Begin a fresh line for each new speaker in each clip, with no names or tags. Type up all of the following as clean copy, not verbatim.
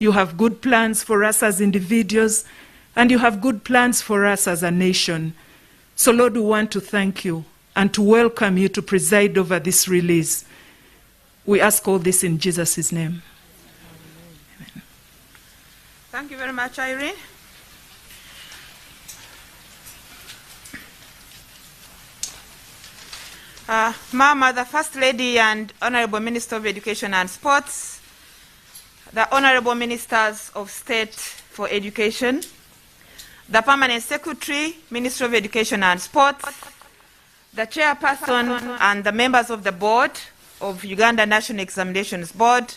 You have good plans for us as individuals, and you have good plans for us as a nation. So, Lord, we want to thank you and to welcome you to preside over this release. We ask all this in Jesus' name. Amen.
Thank you very much, Irene. Mama, the First Lady and Honorable Minister of Education and Sports, the Honorable Ministers of State for Education, the Permanent Secretary, Ministry of Education and Sports, the Chairperson and the members of the Board of Uganda National Examinations Board,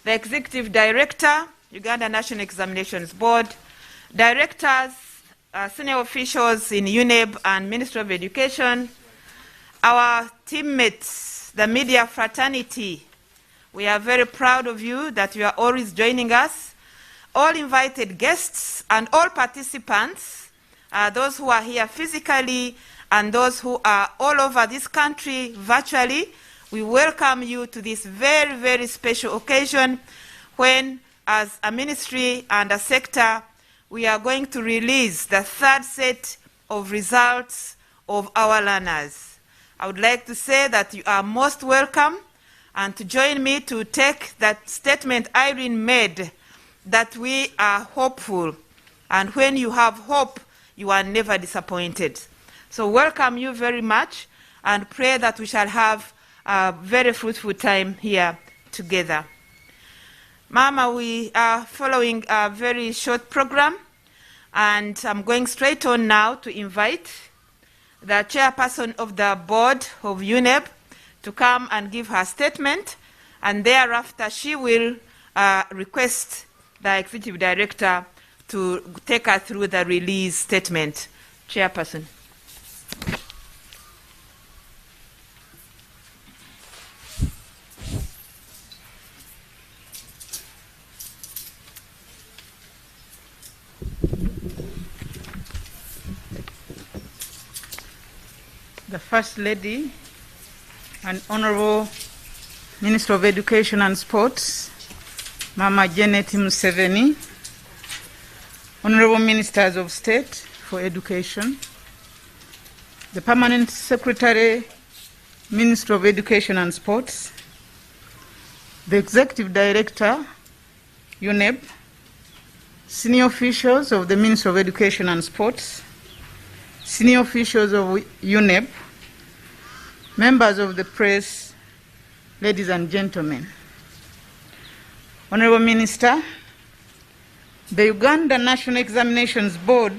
the Executive Director, Uganda National Examinations Board, Directors, senior officials in UNEB and Ministry of Education, our teammates, the media fraternity. We are very proud of you that you are always joining us. All invited guests and all participants, those who are here physically and those who are all over this country virtually, we welcome you to this very, very special occasion when, as a ministry and a sector, we are going to release the third set of results of our learners. I would like to say that you are most welcome and to join me to take that statement Irene made, that we are hopeful. And when you have hope, you are never disappointed. So welcome you very much and pray that we shall have a very fruitful time here together. Mama, we are following a very short program, and I'm going straight on now to invite the chairperson of the board of UNEB to come and give her statement, and thereafter she will request the executive director to take her through the release statement. Chairperson.
The First Lady and Honorable Minister of Education and Sports, Mama Janet Museveni, Honorable Ministers of State for Education, the Permanent Secretary, Minister of Education and Sports, the Executive Director, UNEB, senior officials of the Ministry of Education and Sports, senior officials of UNEB, members of the press, ladies and gentlemen. Honorable Minister, the Uganda National Examinations Board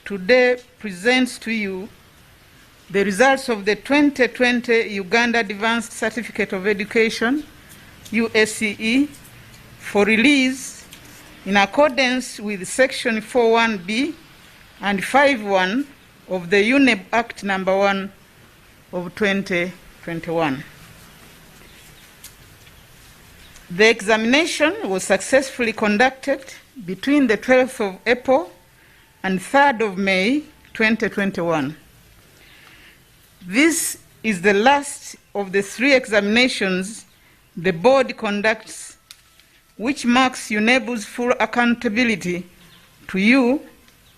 today presents to you the results of the 2020 Uganda Advanced Certificate of Education, UACE, for release in accordance with Section 41B and 5.1 of the UNEB Act No. 1 of 2021. The examination was successfully conducted between the 12th of April and 3rd of May 2021. This is the last of the 3 examinations the board conducts, which marks UNEB's full accountability to you,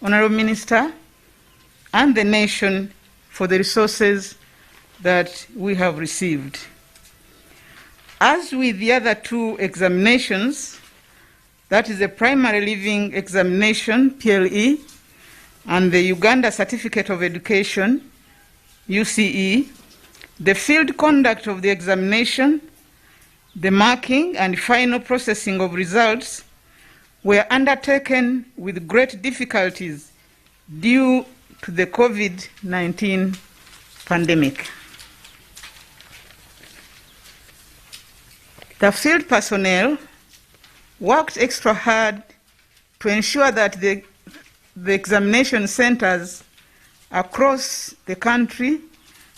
Honorable Minister, and the nation for the resources that we have received. As with the other 2 examinations, that is the Primary Leaving Examination, PLE, and the Uganda Certificate of Education, UCE, the field conduct of the examination, the marking and final processing of results were undertaken with great difficulties due to the COVID-19 pandemic. The field personnel worked extra hard to ensure that the examination centers across the country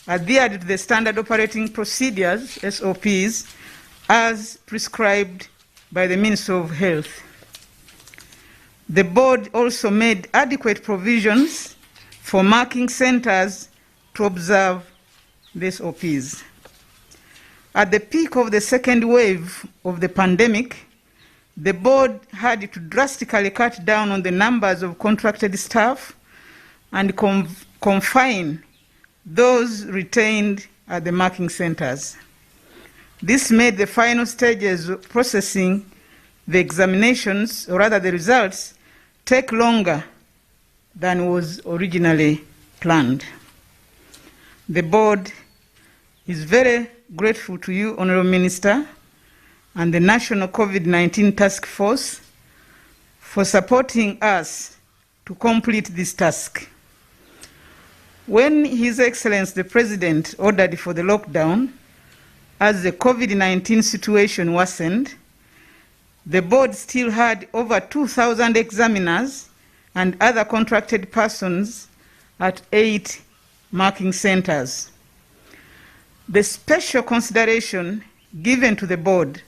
adhered to the standard operating procedures, SOPs, as prescribed by the Ministry of Health. The board also made adequate provisions for marking centers to observe the SOPs. At the peak of the second wave of the pandemic, the board had to drastically cut down on the numbers of contracted staff and confine those retained at the marking centers. This made the final stages of processing the examinations, or rather the results, take longer than was originally planned. The board is very grateful to you, Honourable Minister, and the National COVID-19 Task Force for supporting us to complete this task. When His Excellency the President ordered for the lockdown, as the COVID-19 situation worsened, the board still had over 2,000 examiners and other contracted persons at 8 marking centers. The special consideration given to the board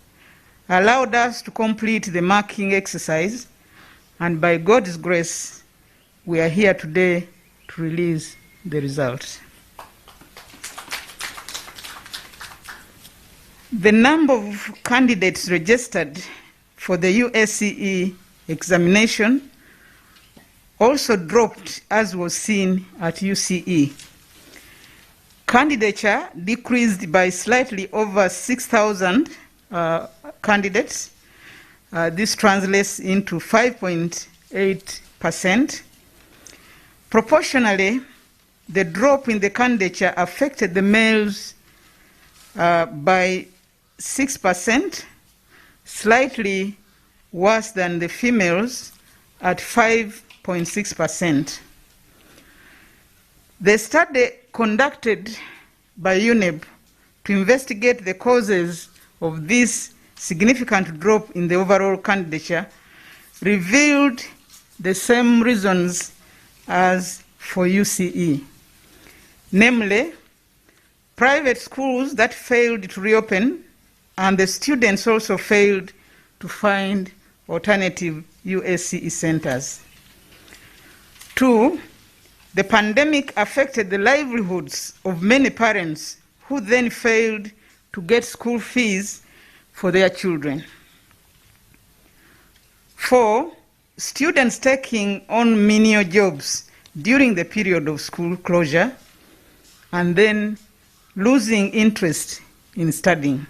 allowed us to complete the marking exercise, and by God's grace, we are here today to release the results. The number of candidates registered for the UACE examination also dropped, as was seen at UCE. Candidature decreased by slightly over 6,000 candidates. This translates into 5.8%. Proportionally, the drop in the candidature affected the males by 6%, slightly worse than the females at 5.6%. The study conducted by UNEB to investigate the causes of this significant drop in the overall candidature revealed the same reasons as for UCE, namely, private schools that failed to reopen, and the students also failed to find alternative UACE centers. 2, the pandemic affected the livelihoods of many parents who then failed to get school fees for their children. 4, students taking on menial jobs during the period of school closure and then losing interest in studying.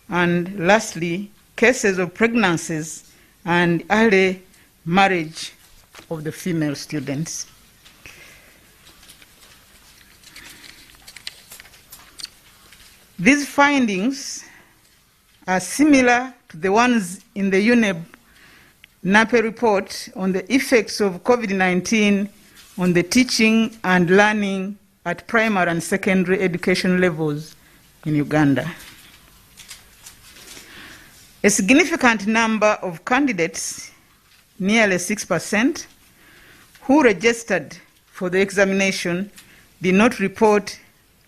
And lastly, cases of pregnancies and early marriage of the female students. These findings are similar to the ones in the UNEB NAPE report on the effects of COVID-19 on the teaching and learning at primary and secondary education levels in Uganda. A significant number of candidates, nearly 6%, who registered for the examination did not report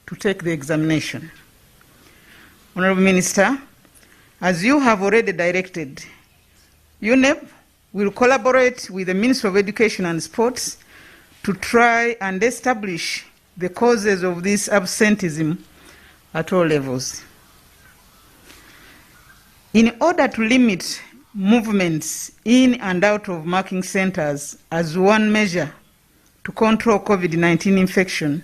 to take the examination. Honourable Minister, as you have already directed, UNEB will collaborate with the Ministry of Education and Sports to try and establish the causes of this absenteeism at all levels. In order to limit movements in and out of marking centers as one measure to control COVID-19 infection,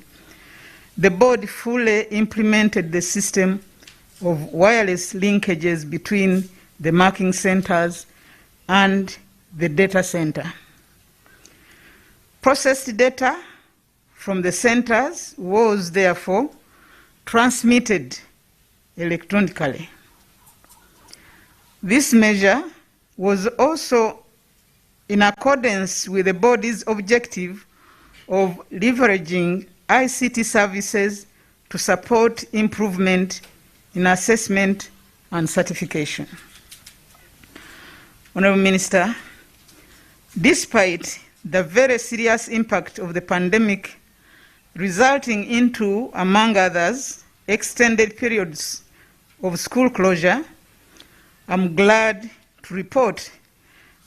the board fully implemented the system of wireless linkages between the marking centers and the data center. Processed data from the centers was therefore transmitted electronically. This measure was also in accordance with the body's objective of leveraging ICT services to support improvement in assessment and certification. Honourable Minister, despite the very serious impact of the pandemic resulting into, among others, extended periods of school closure, I'm glad to report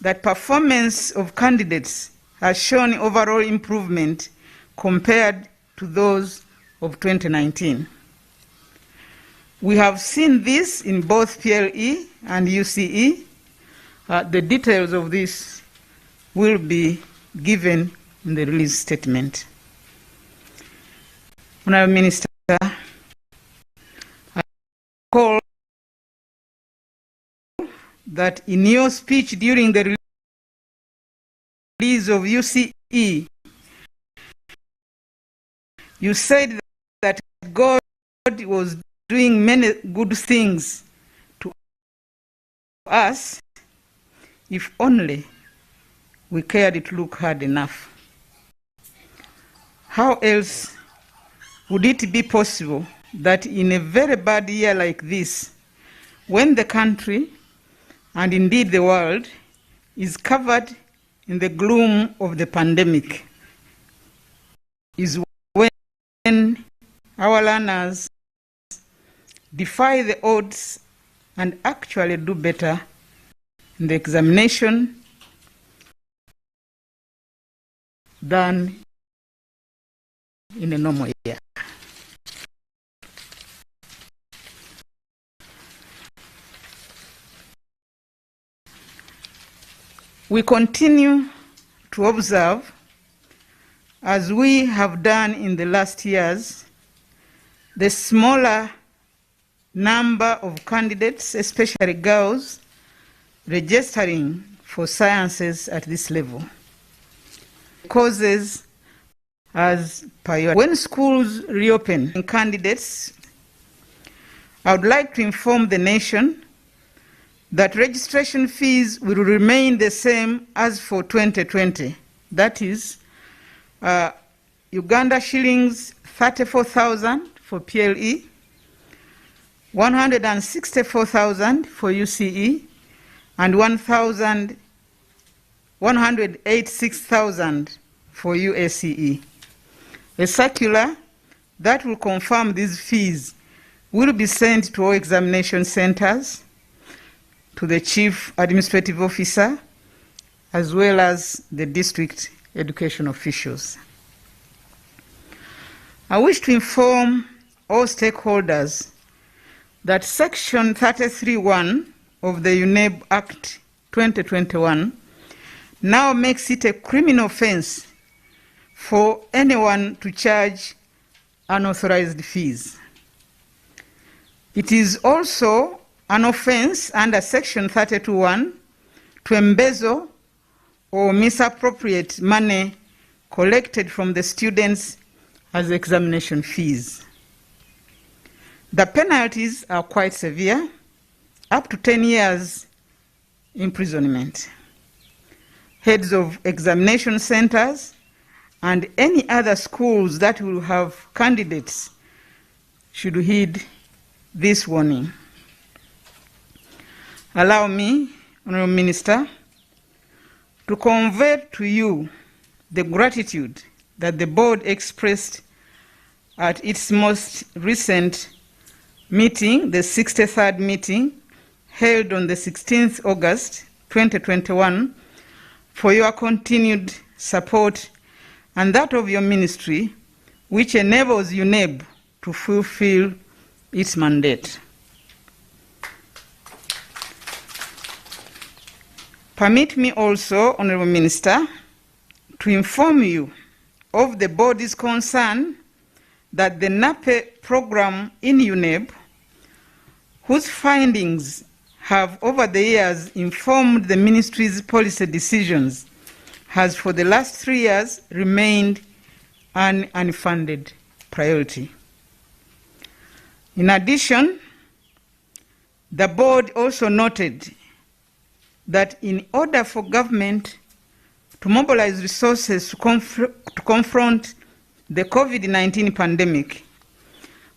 that performance of candidates has shown overall improvement compared to those of 2019. We have seen this in both PLE and UCE, The details of this will be given in the release statement. Honourable Minister, I call that in your speech during the release of UCE, you said that God was doing many good things to us if only we cared to look hard enough. How else would it be possible that in a very bad year like this, when the country, and indeed the world, is covered in the gloom of the pandemic, is when our learners defy the odds and actually do better in the examination than in a normal year? We continue to observe, as we have done in the last years, the smaller number of candidates, especially girls, registering for sciences at this level. Causes as priority. When schools reopen candidates, I would like to inform the nation that registration fees will remain the same as for 2020. That is, Uganda shillings 34,000 for PLE, 164,000 for UCE, and 186,000 for UACE. A circular that will confirm these fees will be sent to all examination centers, to the Chief Administrative Officer, as well as the district education officials. I wish to inform all stakeholders that Section 33(1) of the UNEB Act 2021 now makes it a criminal offense for anyone to charge unauthorized fees. It is also an offense under Section 32(1) to embezzle or misappropriate money collected from the students as examination fees. The penalties are quite severe, up to 10 years imprisonment. Heads of examination centers and any other schools that will have candidates should heed this warning. Allow me, Honourable Minister, to convey to you the gratitude that the board expressed at its most recent meeting, the 63rd meeting, held on the 16th August 2021, for your continued support and that of your ministry, which enables UNEB to fulfill its mandate. Permit me also, Honourable Minister, to inform you of the body's concern that the NAPE program in UNEB, whose findings have over the years informed the ministry's policy decisions, has for the last 3 years remained an unfunded priority. In addition, the board also noted that in order for government to mobilize resources to confront the COVID-19 pandemic,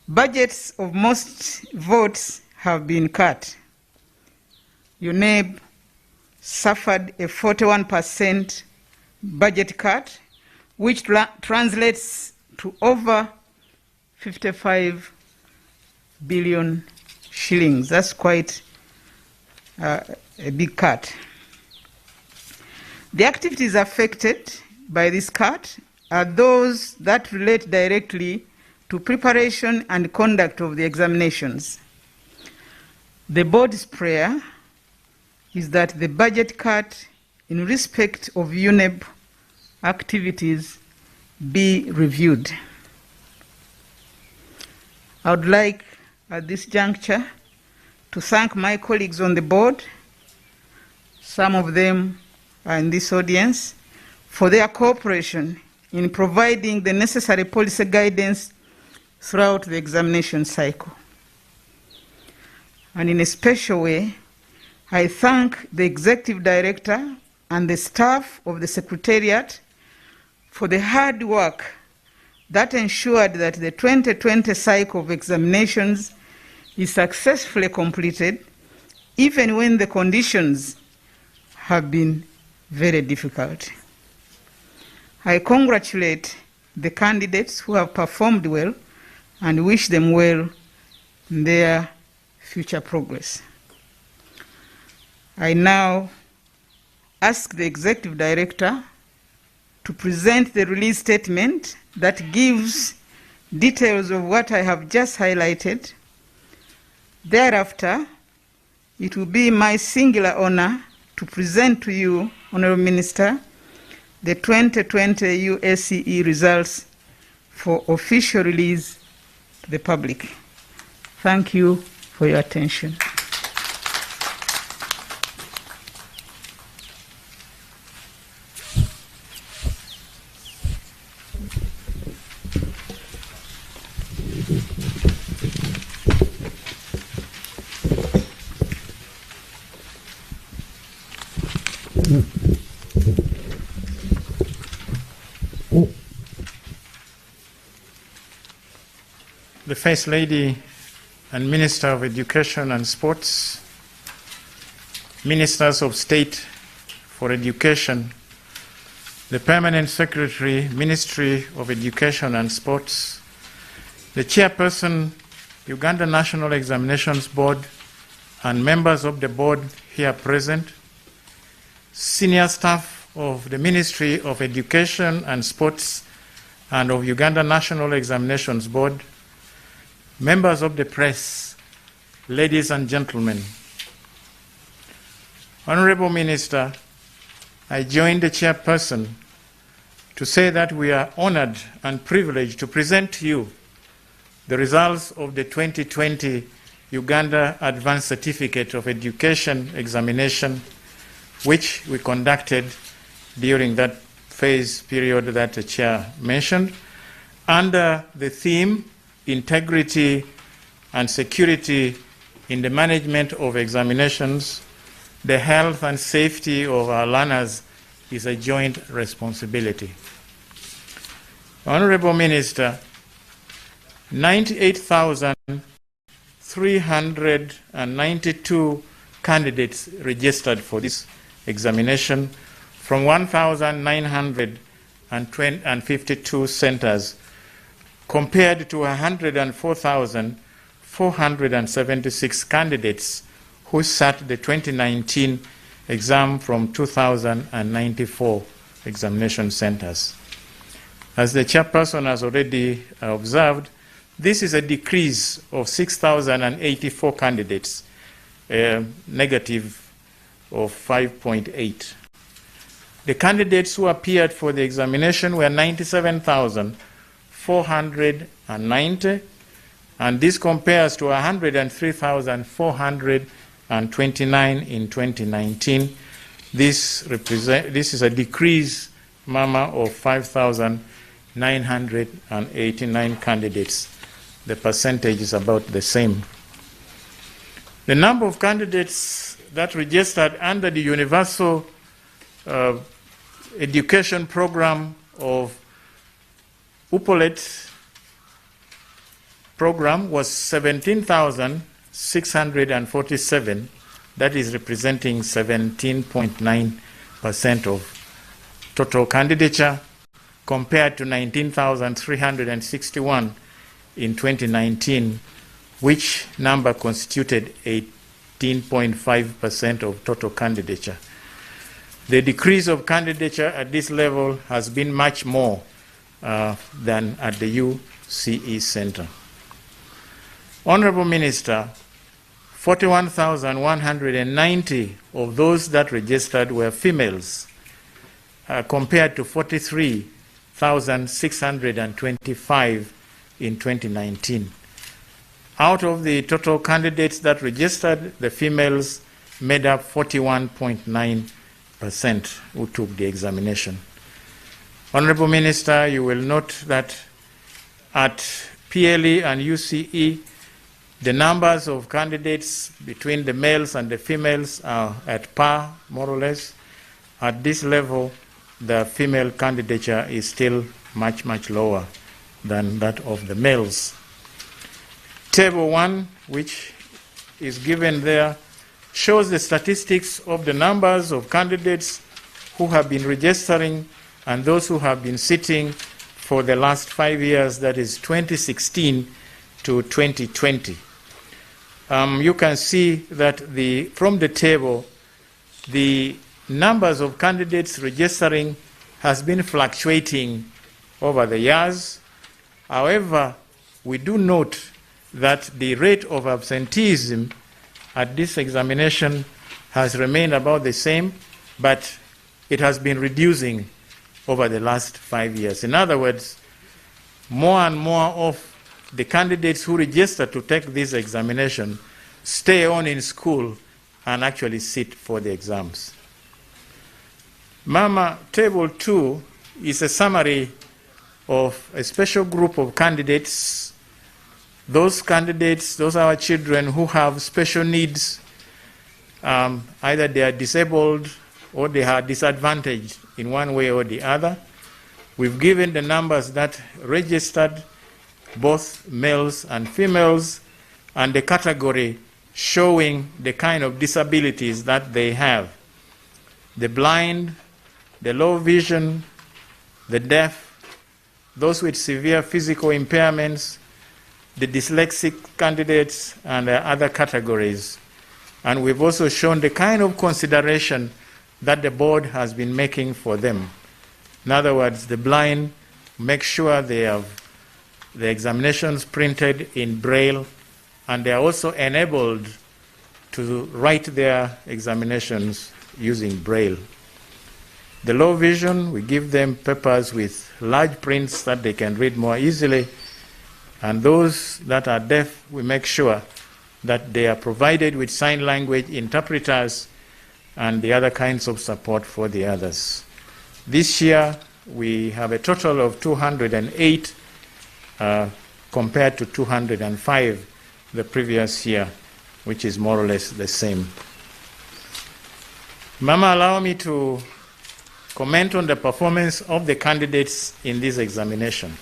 budgets of most votes have been cut. UNEB suffered a 41% budget cut, which translates to over 55 billion shillings. That's quite a big cut. The activities affected by this cut are those that relate directly to preparation and conduct of the examinations. The board's prayer is that the budget cut in respect of UNEP activities be reviewed. I would like at this juncture to thank my colleagues on the board, some of them are in this audience, for their cooperation in providing the necessary policy guidance throughout the examination cycle. And in a special way, I thank the Executive Director and the staff of the Secretariat for the hard work that ensured that the 2020 cycle of examinations is successfully completed, even when the conditions have been very difficult. I congratulate the candidates who have performed well and wish them well in their future progress. I now ask the Executive Director to present the release statement that gives details of what I have just highlighted. Thereafter, it will be my singular honor to present to you, Honorable Minister, the 2020 UACE results for official release to the public. Thank you for your attention.
The First Lady and Minister of Education and Sports, Ministers of State for Education, the Permanent Secretary, Ministry of Education and Sports, the Chairperson, Uganda National Examinations Board, and members of the board here present, senior staff of the Ministry of Education and Sports and of Uganda National Examinations Board, members of the press, ladies and gentlemen. Honorable Minister, I join the chairperson to say that we are honored and privileged to present to you the results of the 2020 Uganda Advanced Certificate of Education examination, which we conducted during that phase period that the chair mentioned, under the theme Integrity and Security in the Management of Examinations. The health and safety of our learners is a joint responsibility. Honorable Minister, 98,392 candidates registered for this examination from 1,952 centers, compared to 104,476 candidates who sat the 2019 exam from 2,094 examination centers. As the chairperson has already observed, this is a decrease of 6,084 candidates, negative of 5.8. The candidates who appeared for the examination were 97,490, and this compares to 103,429 in 2019. This is a decrease, of 5,989 candidates. The percentage is about the same. The number of candidates that registered under the Universal Education Program of UPOLET program was 17,647. That is representing 17.9% of total candidature, compared to 19,361 in 2019, which number constituted 18.5% of total candidature. The decrease of candidature at this level has been much more than at the UCE Center. Honorable Minister, 41,190 of those that registered were females, compared to 43,625 in 2019. Out of the total candidates that registered, the females made up 41.9% who took the examination. Honorable Minister, you will note that at PLE and UCE, the numbers of candidates between the males and the females are at par, more or less. At this level, the female candidature is still much, much lower than that of the males. Table 1, which is given there, shows the statistics of the numbers of candidates who have been registering and those who have been sitting for the last 5 years, that is 2016 to 2020. You can see that from the table, the numbers of candidates registering has been fluctuating over the years. However, we do note that the rate of absenteeism at this examination has remained about the same, but it has been reducing over the last 5 years. In other words, more and more of the candidates who register to take this examination stay on in school and actually sit for the exams. Mama, Table 2 is a summary of a special group of candidates. Those candidates, those are our children who have special needs. Either they are disabled or they are disadvantaged in one way or the other. We've given the numbers that registered, both males and females, and the category showing the kind of disabilities that they have. The blind, the low vision, the deaf, those with severe physical impairments, the dyslexic candidates, and other categories. And we've also shown the kind of consideration that the board has been making for them. In other words, the blind make sure they have the examinations printed in Braille, and they are also enabled to write their examinations using Braille. The low vision, we give them papers with large prints that they can read more easily. And those that are deaf, we make sure that they are provided with sign language interpreters and the other kinds of support for the others. This year, we have a total of 208 compared to 205 the previous year, which is more or less the same. Mama, allow me to comment on the performance of the candidates in this examination.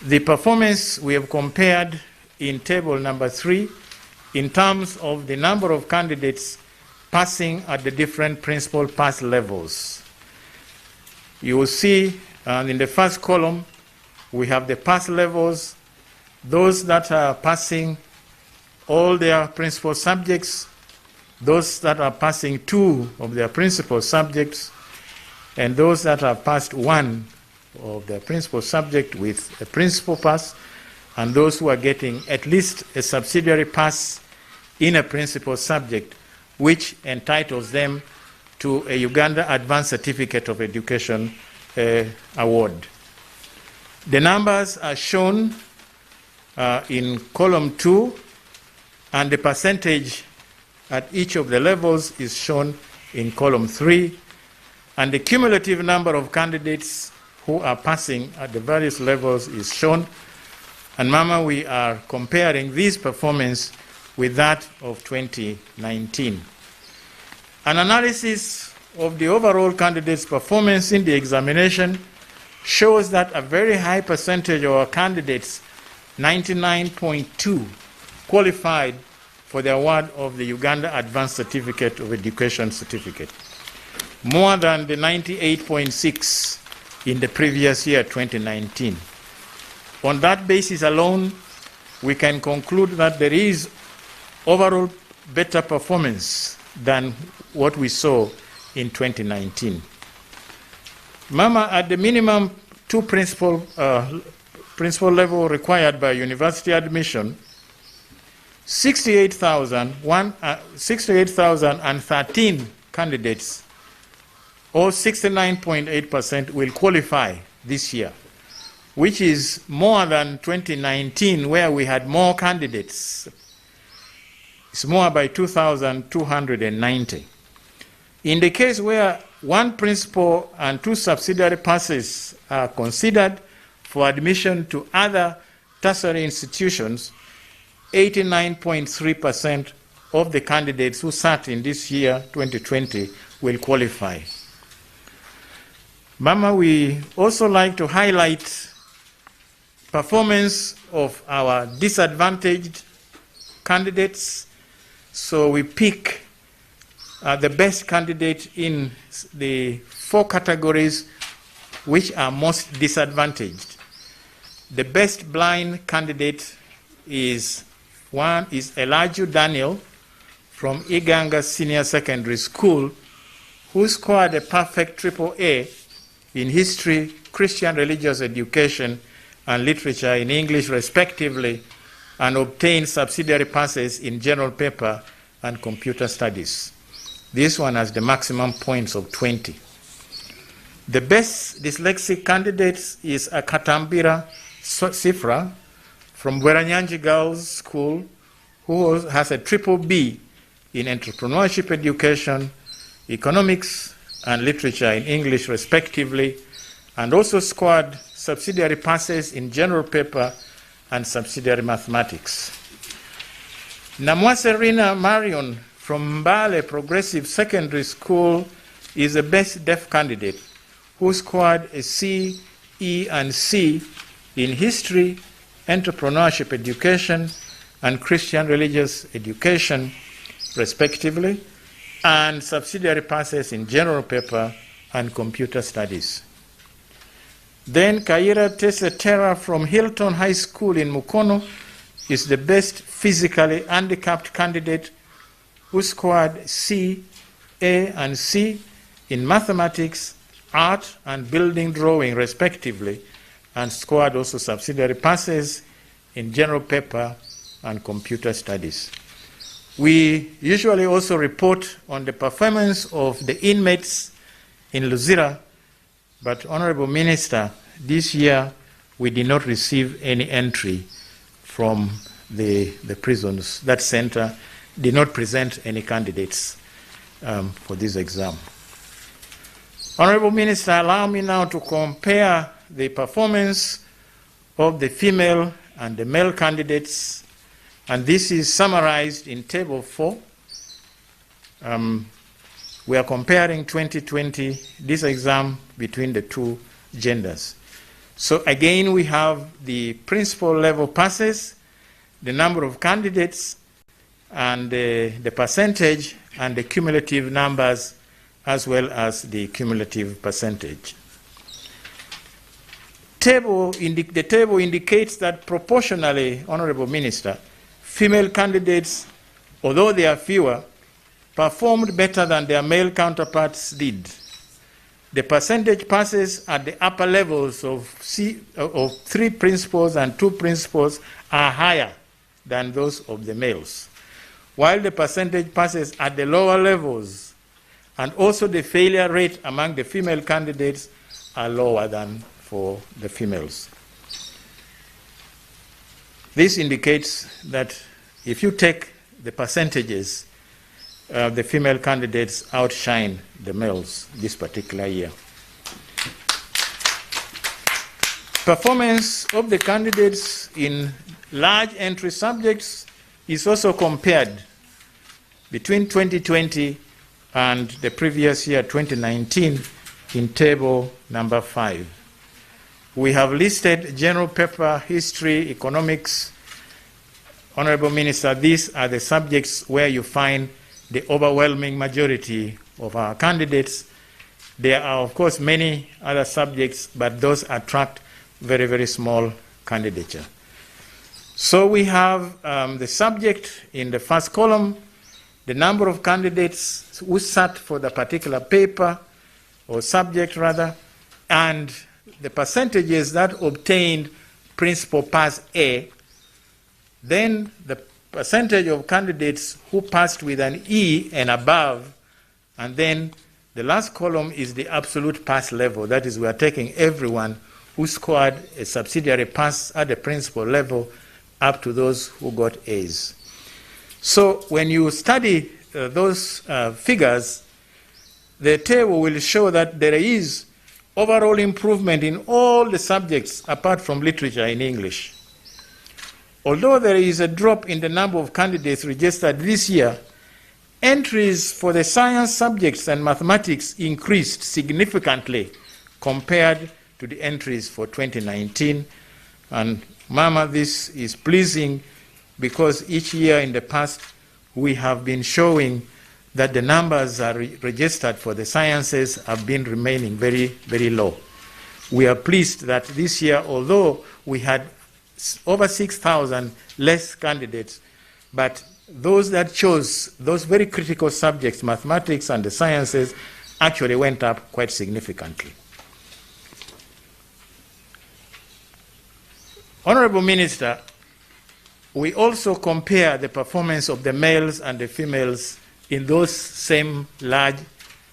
The performance we have compared in table number 3 in terms of the number of candidates passing at the different principal pass levels. You will see in the first column, we have the pass levels, those that are passing all their principal subjects, those that are passing 2 of their principal subjects, and those that have passed 1 of their principal subject with a principal pass, and those who are getting at least a subsidiary pass in a principal subject, which entitles them to a Uganda Advanced Certificate of Education award. The numbers are shown in column 2, and the percentage at each of the levels is shown in column 3, and the cumulative number of candidates who are passing at the various levels is shown. And Mama, we are comparing this performance with that of 2019. An analysis of the overall candidates' performance in the examination shows that a very high percentage of our candidates, 99.2, qualified for the award of the Uganda Advanced Certificate of Education certificate, more than the 98.6 in the previous year, 2019. On that basis alone, we can conclude that there is overall better performance than what we saw in 2019. Mama, at the minimum 2 principal level required by university admission, 68,013 candidates, or 69.8%, will qualify this year, which is more than 2019, where we had more candidates. It's more by 2,290. In the case where one principal and two subsidiary passes are considered for admission to other tertiary institutions, 89.3% of the candidates who sat in this year, 2020, will qualify. Mama, we also like to highlight performance of our disadvantaged candidates. So we pick the best candidate in the 4 categories which are most disadvantaged. The best blind candidate is Elijah Daniel from Iganga Senior Secondary School, who scored a perfect AAA in history, Christian religious education, and literature in English respectively, and obtained subsidiary passes in general paper and computer studies. This one has the maximum points of 20. The best dyslexic candidate is Akatambira Sifra from Bweranyanji Girls School, who has a BBB in entrepreneurship education, economics, and literature in English respectively, and also scored subsidiary passes in general paper and subsidiary mathematics. Namwaserina Marion from Mbale Progressive Secondary School is the best deaf candidate, who scored a C, E, and C in history, entrepreneurship education, and Christian religious education, respectively, and subsidiary passes in general paper and computer studies. Then Kaira Tesetera from Hilton High School in Mukono is the best physically handicapped candidate, who scored C, A, and C in mathematics, art, and building drawing, respectively, and scored also subsidiary passes in general paper and computer studies. We usually also report on the performance of the inmates in Luzira, but Honorable Minister, this year we did not receive any entry from the prisons. That center did not present any candidates for this exam. Honorable Minister, allow me now to compare the performance of the female and the male candidates, and this is summarized in Table 4. We are comparing 2020, this exam, between the two genders. So again, we have the principal level passes, the number of candidates, and the percentage, and the cumulative numbers, as well as the cumulative percentage. The table indicates that proportionally, Honorable Minister, female candidates, although they are fewer, performed better than their male counterparts did. The percentage passes at the upper levels of 3 principals and 2 principals are higher than those of the males, while the percentage passes at the lower levels and also the failure rate among the female candidates are lower than for the females. This indicates that if you take the percentages, the female candidates outshine the males this particular year. Performance of the candidates in large entry subjects is also compared between 2020 and the previous year, 2019, in table number 5. We have listed general paper, history, economics. Honorable Minister, these are the subjects where you find the overwhelming majority of our candidates. There are, of course, many other subjects, but those attract very, very small candidature. So we have the subject in the first column, the number of candidates who sat for the particular paper, or subject rather, and the percentages that obtained principal pass A. Then the percentage of candidates who passed with an E and above, and then the last column is the absolute pass level. That is, we are taking everyone who scored a subsidiary pass at the principal level up to those who got A's. So when you study those figures, the table will show that there is overall improvement in all the subjects apart from literature in English. Although there is a drop in the number of candidates registered this year, entries for the science subjects and mathematics increased significantly compared to the entries for 2019. And Mama, this is pleasing because each year in the past we have been showing that the numbers are registered for the sciences have been remaining very, very low. We are pleased that this year, although we had over 6,000 less candidates, but those that chose those very critical subjects, mathematics and the sciences, actually went up quite significantly. Honorable Minister, we also compare the performance of the males and the females in those same large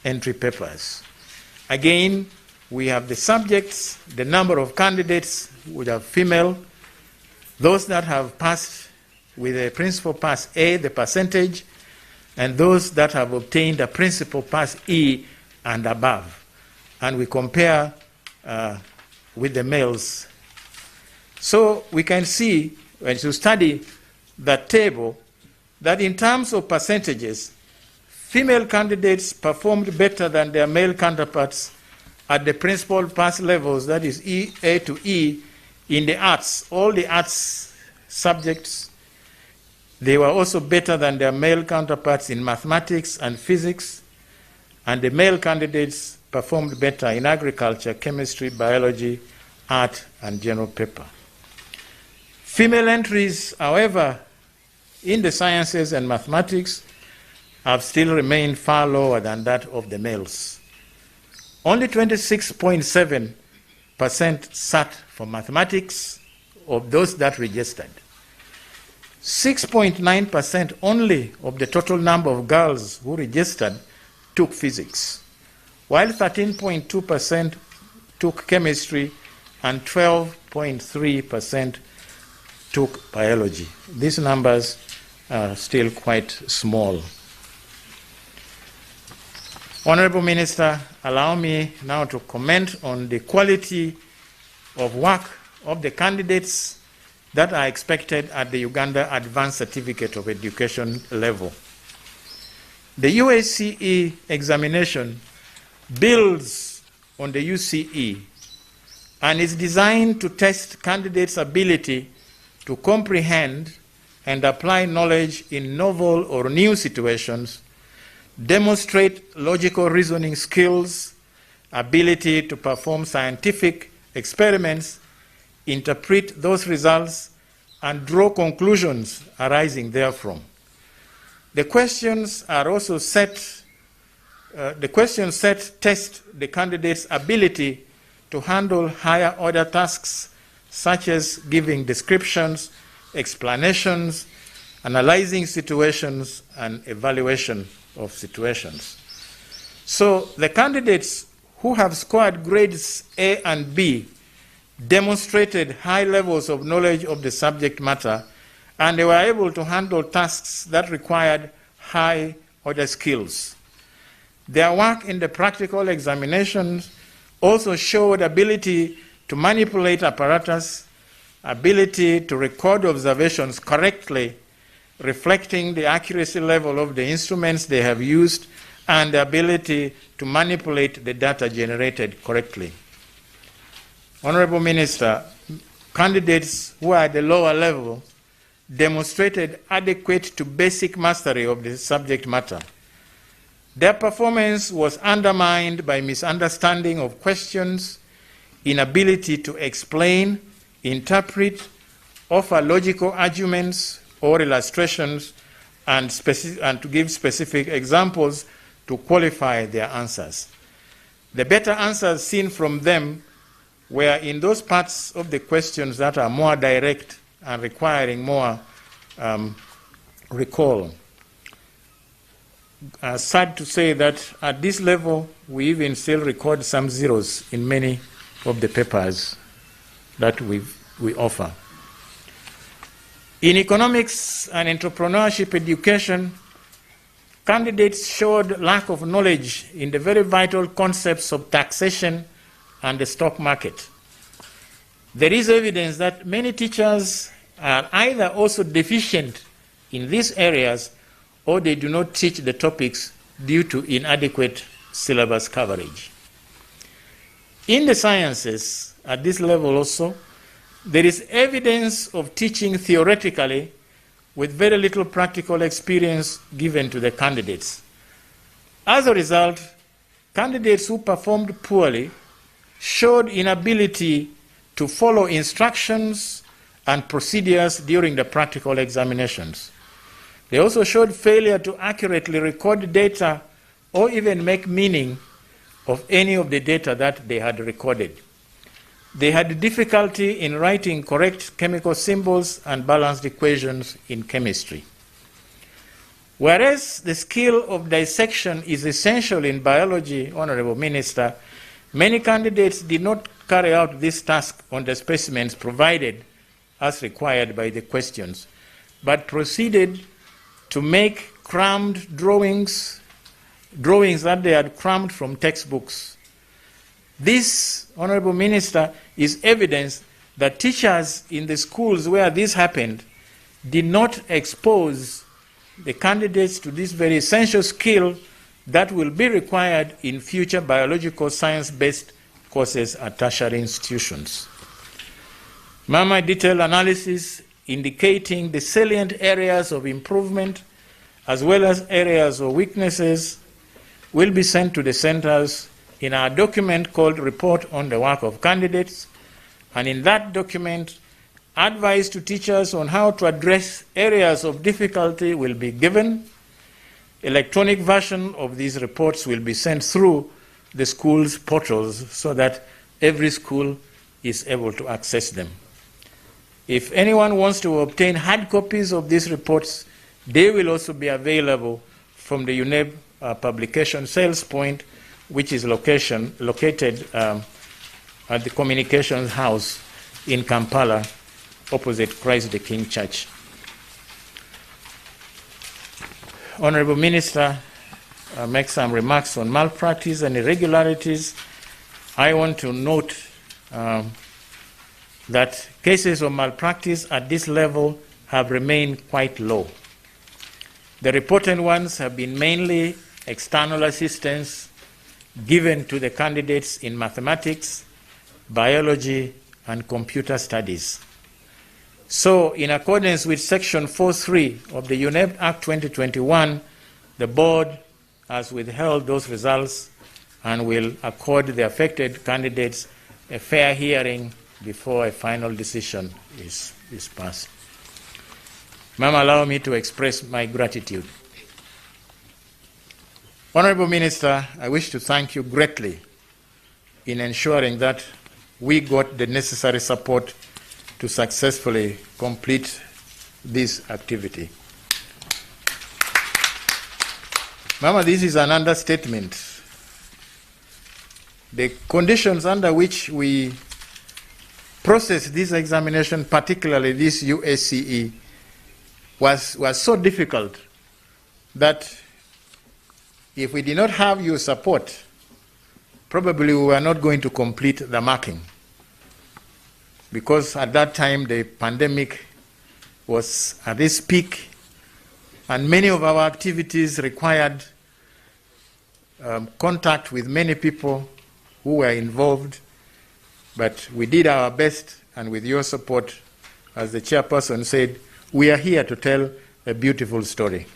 entry papers. Again, we have the subjects, the number of candidates which are female, those that have passed with a principal pass A, the percentage, and those that have obtained a principal pass E and above. And we compare with the males. So we can see, when you study that table, that in terms of percentages, female candidates performed better than their male counterparts at the principal pass levels, that is A to E, in the arts, all the arts subjects. They were also better than their male counterparts in mathematics and physics, and the male candidates performed better in agriculture, chemistry, biology, art, and general paper. Female entries, however, in the sciences and mathematics have still remained far lower than that of the males. Only 26.7% sat for mathematics of those that registered. 6.9% only of the total number of girls who registered took physics, while 13.2% took chemistry and 12.3% took biology. These numbers are still quite small. Honorable Minister, allow me now to comment on the quality of work of the candidates that are expected at the Uganda Advanced Certificate of Education level. The UACE examination builds on the UCE and is designed to test candidates' ability to comprehend and apply knowledge in novel or new situations, demonstrate logical reasoning skills, ability to perform scientific experiments, interpret those results, and draw conclusions arising therefrom. The questions are also set, test the candidate's ability to handle higher order tasks such as giving descriptions, explanations, analyzing situations, and evaluation of situations. So the candidates who have scored grades A and B demonstrated high levels of knowledge of the subject matter, and they were able to handle tasks that required high order skills. Their work in the practical examinations also showed ability to manipulate apparatus, ability to record observations correctly, reflecting the accuracy level of the instruments they have used, and the ability to manipulate the data generated correctly. Honorable Minister, candidates who are at the lower level demonstrated adequate to basic mastery of the subject matter. Their performance was undermined by misunderstanding of questions, inability to explain, interpret, offer logical arguments or illustrations, and to give specific examples to qualify their answers. The better answers seen from them were in those parts of the questions that are more direct and requiring more recall. Sad to say that at this level, we even still record some zeros in many of the papers that we offer. In economics and entrepreneurship education, candidates showed lack of knowledge in the very vital concepts of taxation and the stock market. There is evidence that many teachers are either also deficient in these areas or they do not teach the topics due to inadequate syllabus coverage. In the sciences, at this level also, there is evidence of teaching theoretically with very little practical experience given to the candidates. As a result, candidates who performed poorly showed inability to follow instructions and procedures during the practical examinations. They also showed failure to accurately record data or even make meaning of any of the data that they had recorded. They had difficulty in writing correct chemical symbols and balanced equations in chemistry. Whereas the skill of dissection is essential in biology, Honorable Minister, many candidates did not carry out this task on the specimens provided as required by the questions, but proceeded to make crammed drawings that they had crammed from textbooks. This, Honorable Minister, is evidence that teachers in the schools where this happened did not expose the candidates to this very essential skill that will be required in future biological science-based courses at tertiary institutions. Mama, detailed analysis indicating the salient areas of improvement as well as areas of weaknesses will be sent to the centers in our document called Report on the Work of Candidates, and in that document, advice to teachers on how to address areas of difficulty will be given. Electronic version of these reports will be sent through the school's portals so that every school is able to access them. If anyone wants to obtain hard copies of these reports, they will also be available from the UNEB publication sales point, which is located at the Communications House in Kampala, opposite Christ the King Church. Honorable Minister, make some remarks on malpractice and irregularities. I want to note that cases of malpractice at this level have remained quite low. The reported ones have been mainly external assistance given to the candidates in mathematics, biology, and computer studies. So, in accordance with Section 4.3 of the UNEB Act 2021, the board has withheld those results and will accord the affected candidates a fair hearing before a final decision is passed. Ma'am, allow me to express my gratitude. Honorable Minister, I wish to thank you greatly in ensuring that we got the necessary support to successfully complete this activity. Mama, this is an understatement. The conditions under which we process this examination, particularly this UACE, was so difficult that if we did not have your support, probably we were not going to complete the marking. Because at that time the pandemic was at its peak and many of our activities required contact with many people who were involved, but we did our best, and with your support, as the chairperson said, we are here to tell a beautiful story.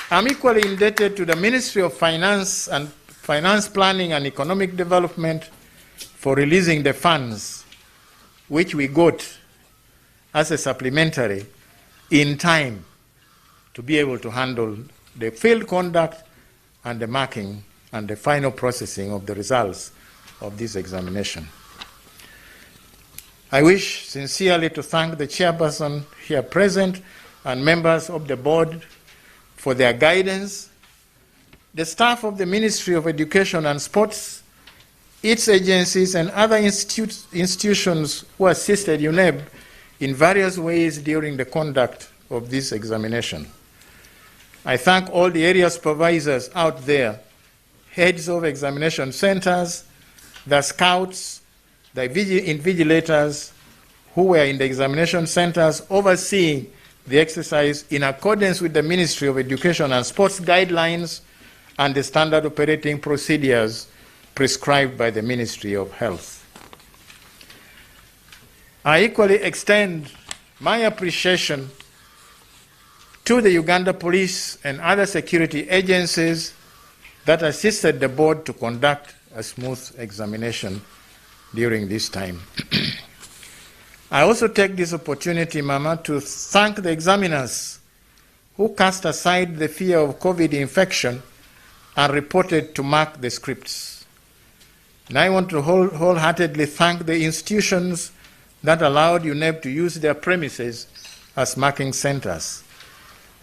I'm equally indebted to the Ministry of Finance and Finance Planning and Economic Development for releasing the funds which we got as a supplementary in time to be able to handle the field conduct and the marking and the final processing of the results of this examination. I wish sincerely to thank the chairperson here present and members of the board for their guidance, the staff of the Ministry of Education and Sports, its agencies and other institutions who assisted UNEB in various ways during the conduct of this examination. I thank all the area supervisors out there, heads of examination centers, the scouts, the invigilators who were in the examination centers overseeing the exercise in accordance with the Ministry of Education and Sports guidelines and the standard operating procedures prescribed by the Ministry of Health. I equally extend my appreciation to the Uganda Police and other security agencies that assisted the board to conduct a smooth examination during this time. I also take this opportunity, Mama, to thank the examiners who cast aside the fear of COVID infection and reported to mark the scripts. And I want to wholeheartedly thank the institutions that allowed UNEB to use their premises as marking centers.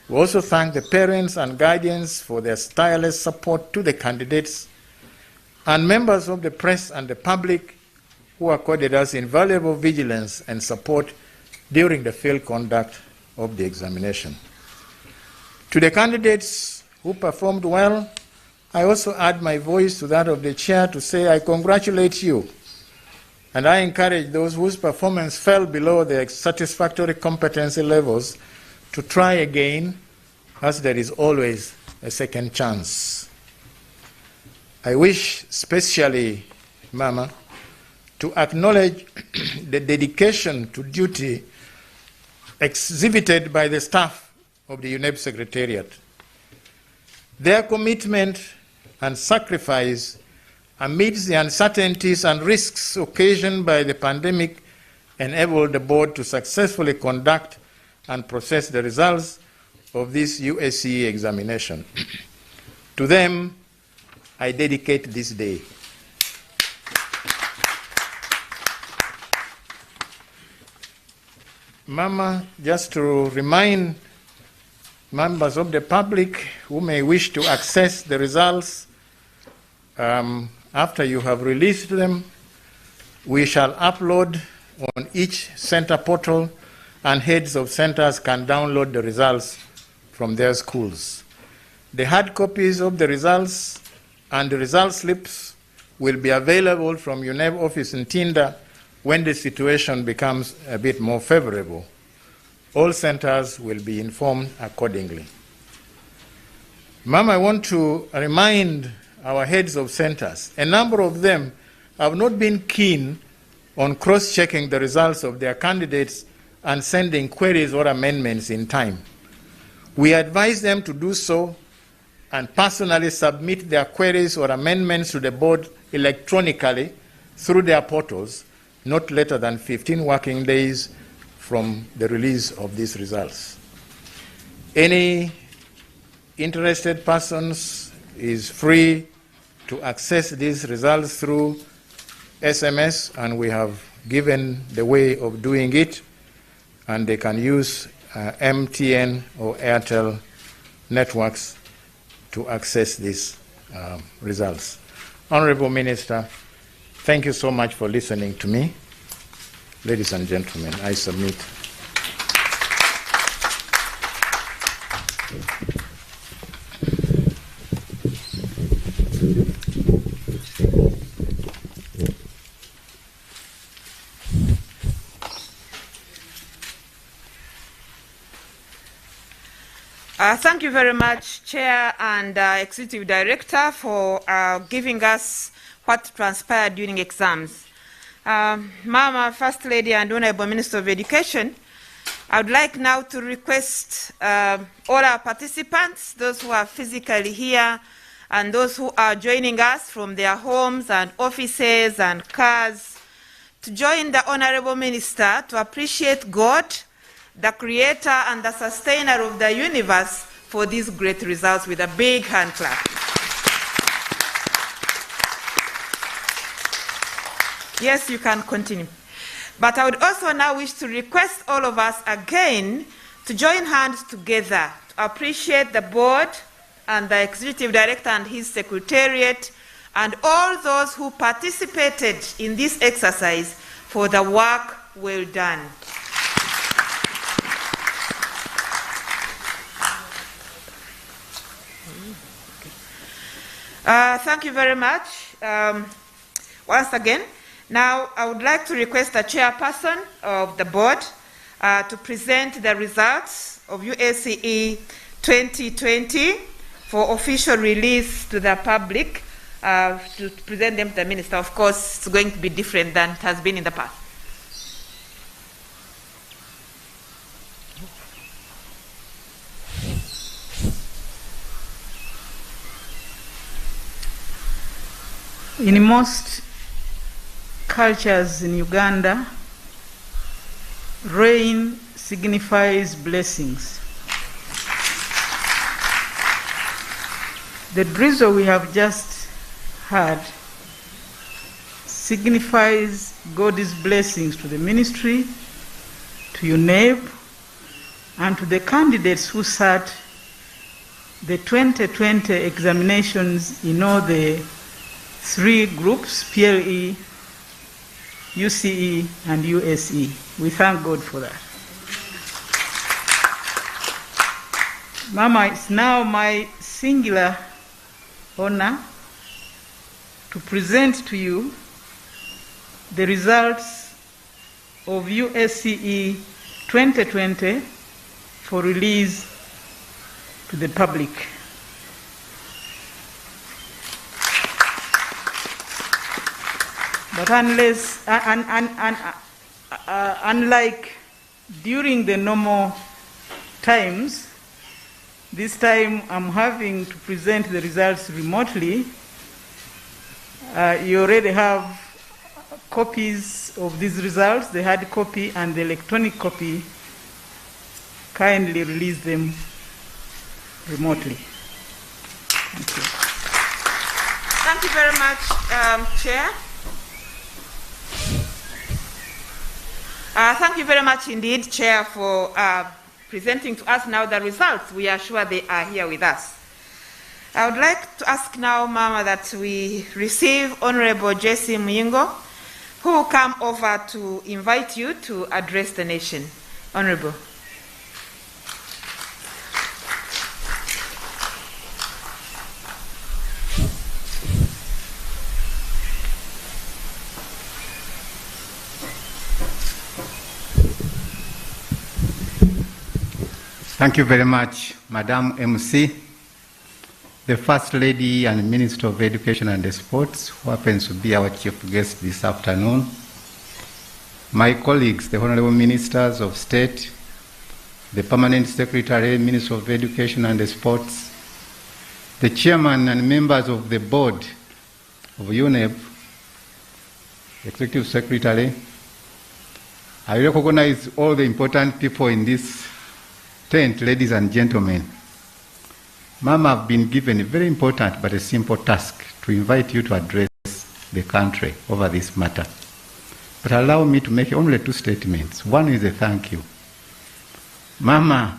We also thank the parents and guardians for their tireless support to the candidates and members of the press and the public who accorded us invaluable vigilance and support during the field conduct of the examination. To the candidates who performed well, I also add my voice to that of the chair to say I congratulate you, and I encourage those whose performance fell below their satisfactory competency levels to try again, as there is always a second chance. I wish especially, Mama, to acknowledge the dedication to duty exhibited by the staff of the UNEB Secretariat. Their commitment and sacrifice amidst the uncertainties and risks occasioned by the pandemic enabled the board to successfully conduct and process the results of this UACE examination. To them, I dedicate this day. Mama, just to remind members of the public who may wish to access the results after you have released them, we shall upload on each center portal, and heads of centers can download the results from their schools. The hard copies of the results and the result slips will be available from UNEB office in Tinda when the situation becomes a bit more favorable. All centers will be informed accordingly. Ma'am, I want to remind our heads of centers, a number of them have not been keen on cross-checking the results of their candidates and sending queries or amendments in time. We advise them to do so and personally submit their queries or amendments to the board electronically through their portals, not later than 15 working days from the release of these results. Any interested persons is free to access these results through SMS, and we have given the way of doing it, and they can use MTN or Airtel networks to access these results. Honorable Minister, thank you so much for listening to me. Ladies and gentlemen, I submit.
Thank you very much, Chair and Executive Director, for giving us what transpired during exams. Mama, First Lady and Honorable Minister of Education, I would like now to request all our participants, those who are physically here and those who are joining us from their homes and offices and cars, to join the Honorable Minister to appreciate God, the Creator and the Sustainer of the universe, for these great results with a big hand clap. Yes, you can continue. But I would also now wish to request all of us again to join hands together to appreciate the board and the executive director and his secretariat and all those who participated in this exercise for the work well done. Thank you very much once again. Now, I would like to request the chairperson of the board to present the results of UACE 2020 for official release to the public, to present them to the minister. Of course, it's going to be different than it has been in the past.
In most cultures in Uganda, rain signifies blessings. The drizzle we have just had signifies God's blessings to the ministry, to UNEB, and to the candidates who sat the 2020 examinations in all the 3 groups, PLE, UCE, and USE. We thank God for that. Mama, it's now my singular honor to present to you the results of UACE 2020 for release to the public. But unlike during the normal times, this time I'm having to present the results remotely. You already have copies of these results, the hard copy and the electronic copy. Kindly release them remotely. Thank you.
Thank you very much, Chair. Thank you very much indeed, Chair, for presenting to us now the results. We are sure they are here with us. I would like to ask now, Mama, that we receive Honorable Jesse Muyingo, who will come over to invite you to address the nation. Honorable.
Thank you very much, Madam MC, the First Lady and Minister of Education and Sports, who happens to be our chief guest this afternoon, my colleagues, the Honorable Ministers of State, the Permanent Secretary, Minister of Education and Sports, the Chairman and members of the Board of UNEB, Executive Secretary. I recognize all the important people in this tent, ladies and gentlemen. Mama, I've been given a very important but a simple task to invite you to address the country over this matter. But allow me to make only 2 statements. One is a thank you. Mama,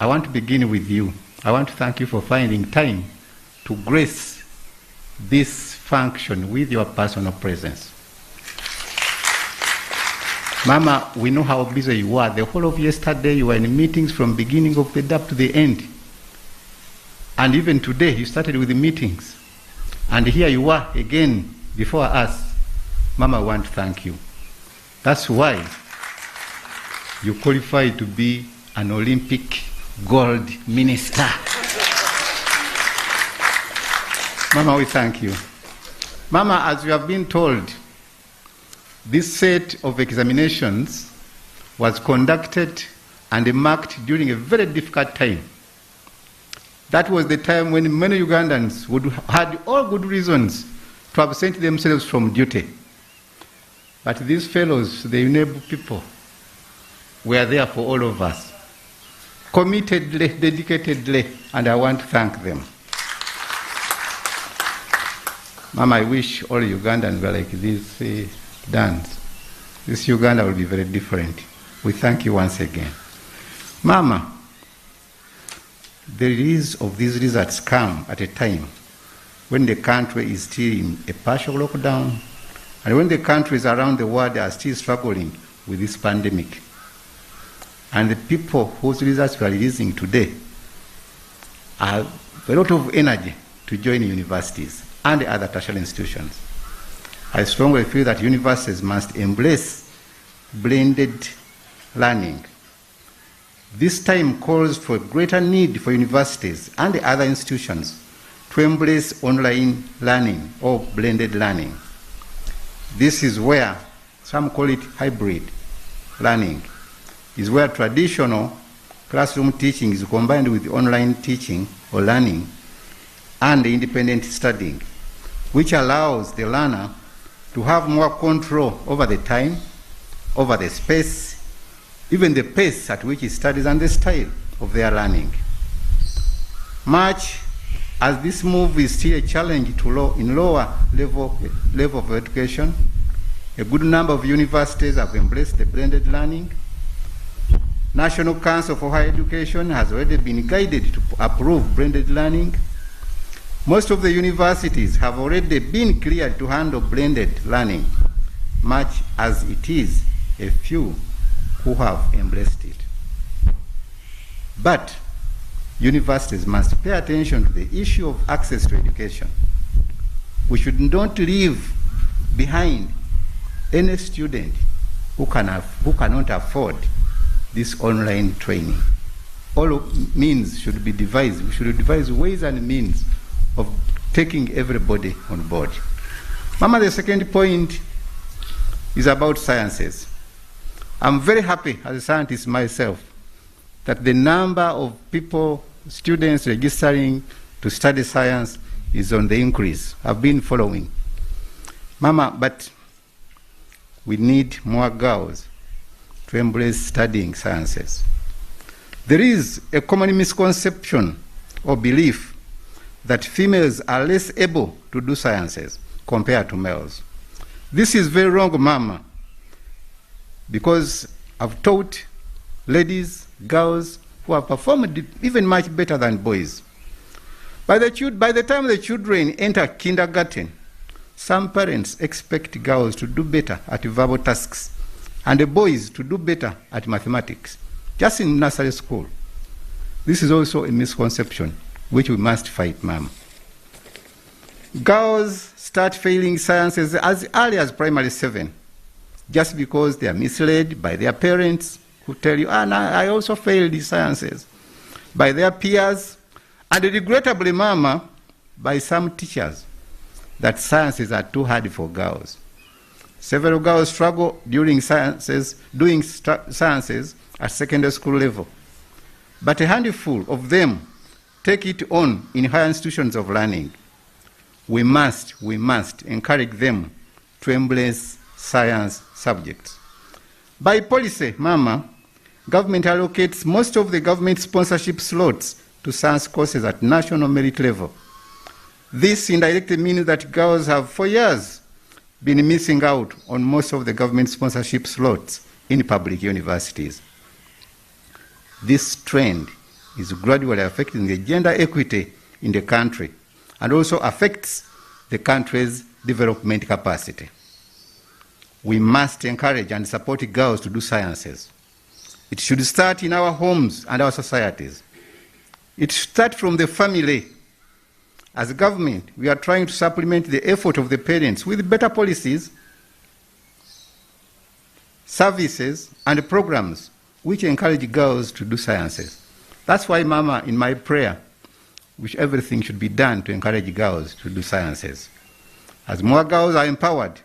I want to begin with you. I want to thank you for finding time to grace this function with your personal presence. Mama, we know how busy you are. The whole of yesterday you were in meetings from beginning of the day up to the end. And even today you started with the meetings. And here you are again before us. Mama, I want to thank you. That's why you qualify to be an Olympic gold minister. Mama, we thank you. Mama, as you have been told, this set of examinations was conducted and marked during a very difficult time. That was the time when many Ugandans had all good reasons to absent themselves from duty. But these fellows, the UNEB people, were there for all of us, committedly, dedicatedly, and I want to thank them. Mama, I wish all Ugandans were like these dance. this Uganda will be very different. We thank you once again. Mama, the release of these results come at a time when the country is still in a partial lockdown and when the countries around the world are still struggling with this pandemic. And the people whose results we are releasing today have a lot of energy to join universities and other tertiary institutions. I strongly feel that universities must embrace blended learning. This time calls for a greater need for universities and other institutions to embrace online learning or blended learning. This is where some call it hybrid learning, is where traditional classroom teaching is combined with online teaching or learning and independent studying, which allows the learner to have more control over the time, over the space, even the pace at which he studies and the style of their learning. Much as this move is still a challenge in lower level of education, a good number of universities have embraced the blended learning. National Council for Higher Education has already been guided to approve blended learning. Most of the universities have already been cleared to handle blended learning, much as it is a few who have embraced it. But universities must pay attention to the issue of access to education. We should not leave behind any student who cannot afford this online training. All means should be devised. We should devise ways and means of taking everybody on board. Mama, the second point is about sciences. I'm very happy as a scientist myself that the number of people, students registering to study science is on the increase. I've been following. Mama, but we need more girls to embrace studying sciences. There is a common misconception or belief that females are less able to do sciences compared to males. This is very wrong, Mama, because I've taught ladies, girls who have performed even much better than boys. By the time the children enter kindergarten, some parents expect girls to do better at verbal tasks and the boys to do better at mathematics, just in nursery school. This is also a misconception which we must fight, Ma'am. Girls start failing sciences as early as primary 7, just because they are misled by their parents who tell you, I also failed the sciences, by their peers, and regrettably, Mama, by some teachers, that sciences are too hard for girls. Several girls struggle doing sciences at secondary school level, but a handful of them take it on in higher institutions of learning. We must encourage them to embrace science subjects. By policy, Mama, government allocates most of the government sponsorship slots to science courses at national merit level. This indirectly means that girls have for years been missing out on most of the government sponsorship slots in public universities. This trend is gradually affecting the gender equity in the country and also affects the country's development capacity. We must encourage and support girls to do sciences. It should start in our homes and our societies. It should start from the family. As a government, we are trying to supplement the effort of the parents with better policies, services, and programs which encourage girls to do sciences. That's why, Mama, in my prayer, which everything should be done to encourage girls to do sciences. As more girls are empowered,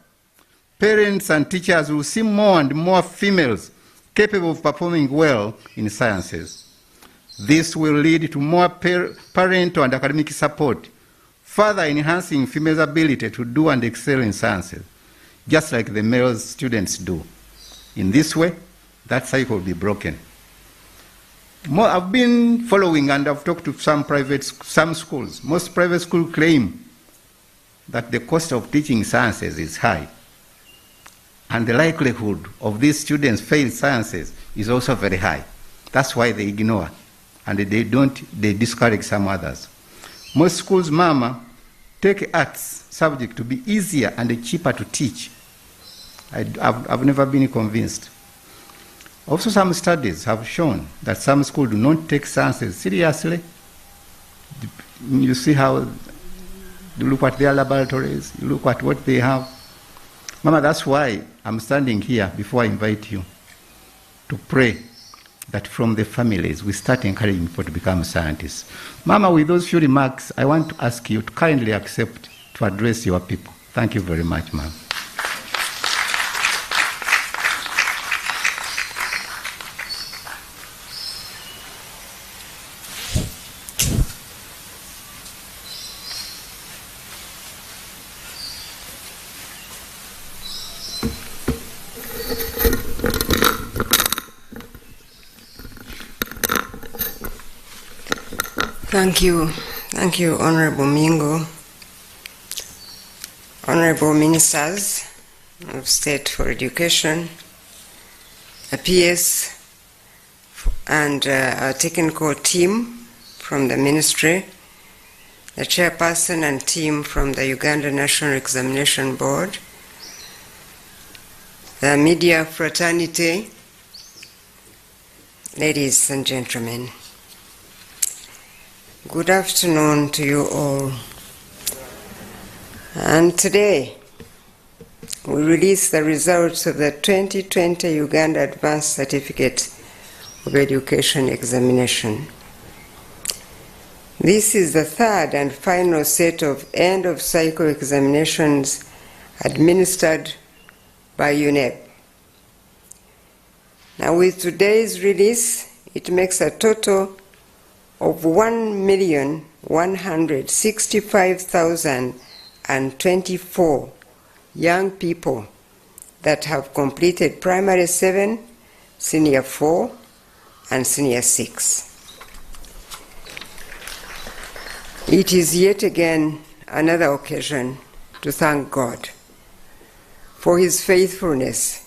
parents and teachers will see more and more females capable of performing well in sciences. This will lead to more parental and academic support, further enhancing females' ability to do and excel in sciences, just like the male students do. In this way, that cycle will be broken. I've been following and I've talked to some schools. Most private schools claim that the cost of teaching sciences is high. and the likelihood of these students fail sciences is also very high. That's why they ignore, and they discourage some others. Most schools, mama, take arts subject to be easier and cheaper to teach. I've never been convinced. Also, some studies have shown that some schools do not take sciences seriously. You see how you look at their laboratories, you look at what they have. Mama, that's why I'm standing here before I invite you to pray that from the families we start encouraging people to become scientists. Mama, with those few remarks, I want to ask you to kindly accept to address your people. Thank you very much, ma'am.
Thank you, Honorable Mingo, Honorable Ministers of State for Education, PS, and our technical team from the Ministry, the chairperson and team from the Uganda National Examination Board, the media fraternity, ladies and gentlemen. Good afternoon to you all. And today, we release the results of the 2020 Uganda Advanced Certificate of Education examination. This is the third and final set of end-of-cycle examinations administered by UNEB. Now, with today's release, it makes a total of 1,165,024 young people that have completed Primary 7, Senior 4, and Senior 6. It is yet again another occasion to thank God for His faithfulness.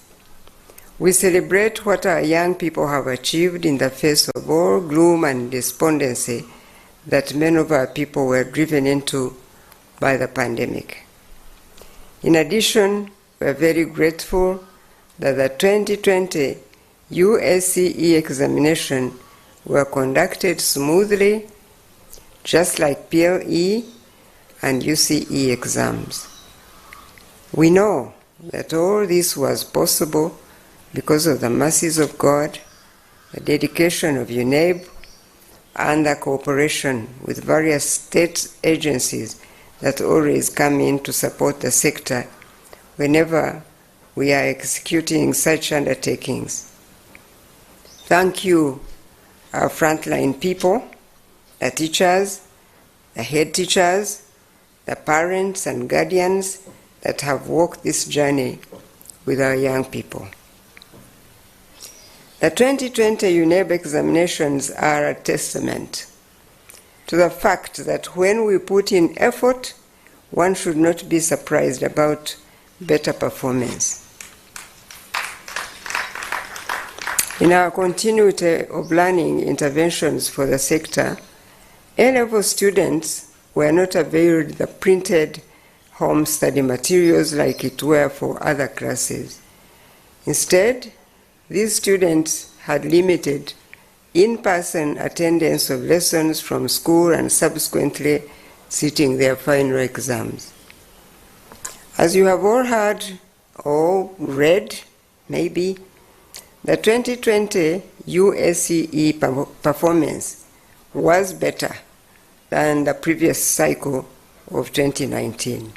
We celebrate what our young people have achieved in the face of all gloom and despondency that many of our people were driven into by the pandemic. In addition, we are very grateful that the 2020 UACE examination were conducted smoothly, just like PLE and UCE exams. We know that all this was possible because of the mercies of God, the dedication of UNEB, and the cooperation with various state agencies that always come in to support the sector whenever we are executing such undertakings. Thank you, our frontline people, the teachers, the head teachers, the parents and guardians that have walked this journey with our young people. The 2020 UNEB examinations are a testament to the fact that when we put in effort, one should not be surprised about better performance. In our continuity of learning interventions for the sector, A-level students were not availed the printed home study materials like it were for other classes. Instead, these students had limited in-person attendance of lessons from school and subsequently sitting their final exams. As you have all heard or read, maybe, the 2020 UACE performance was better than the previous cycle of 2019.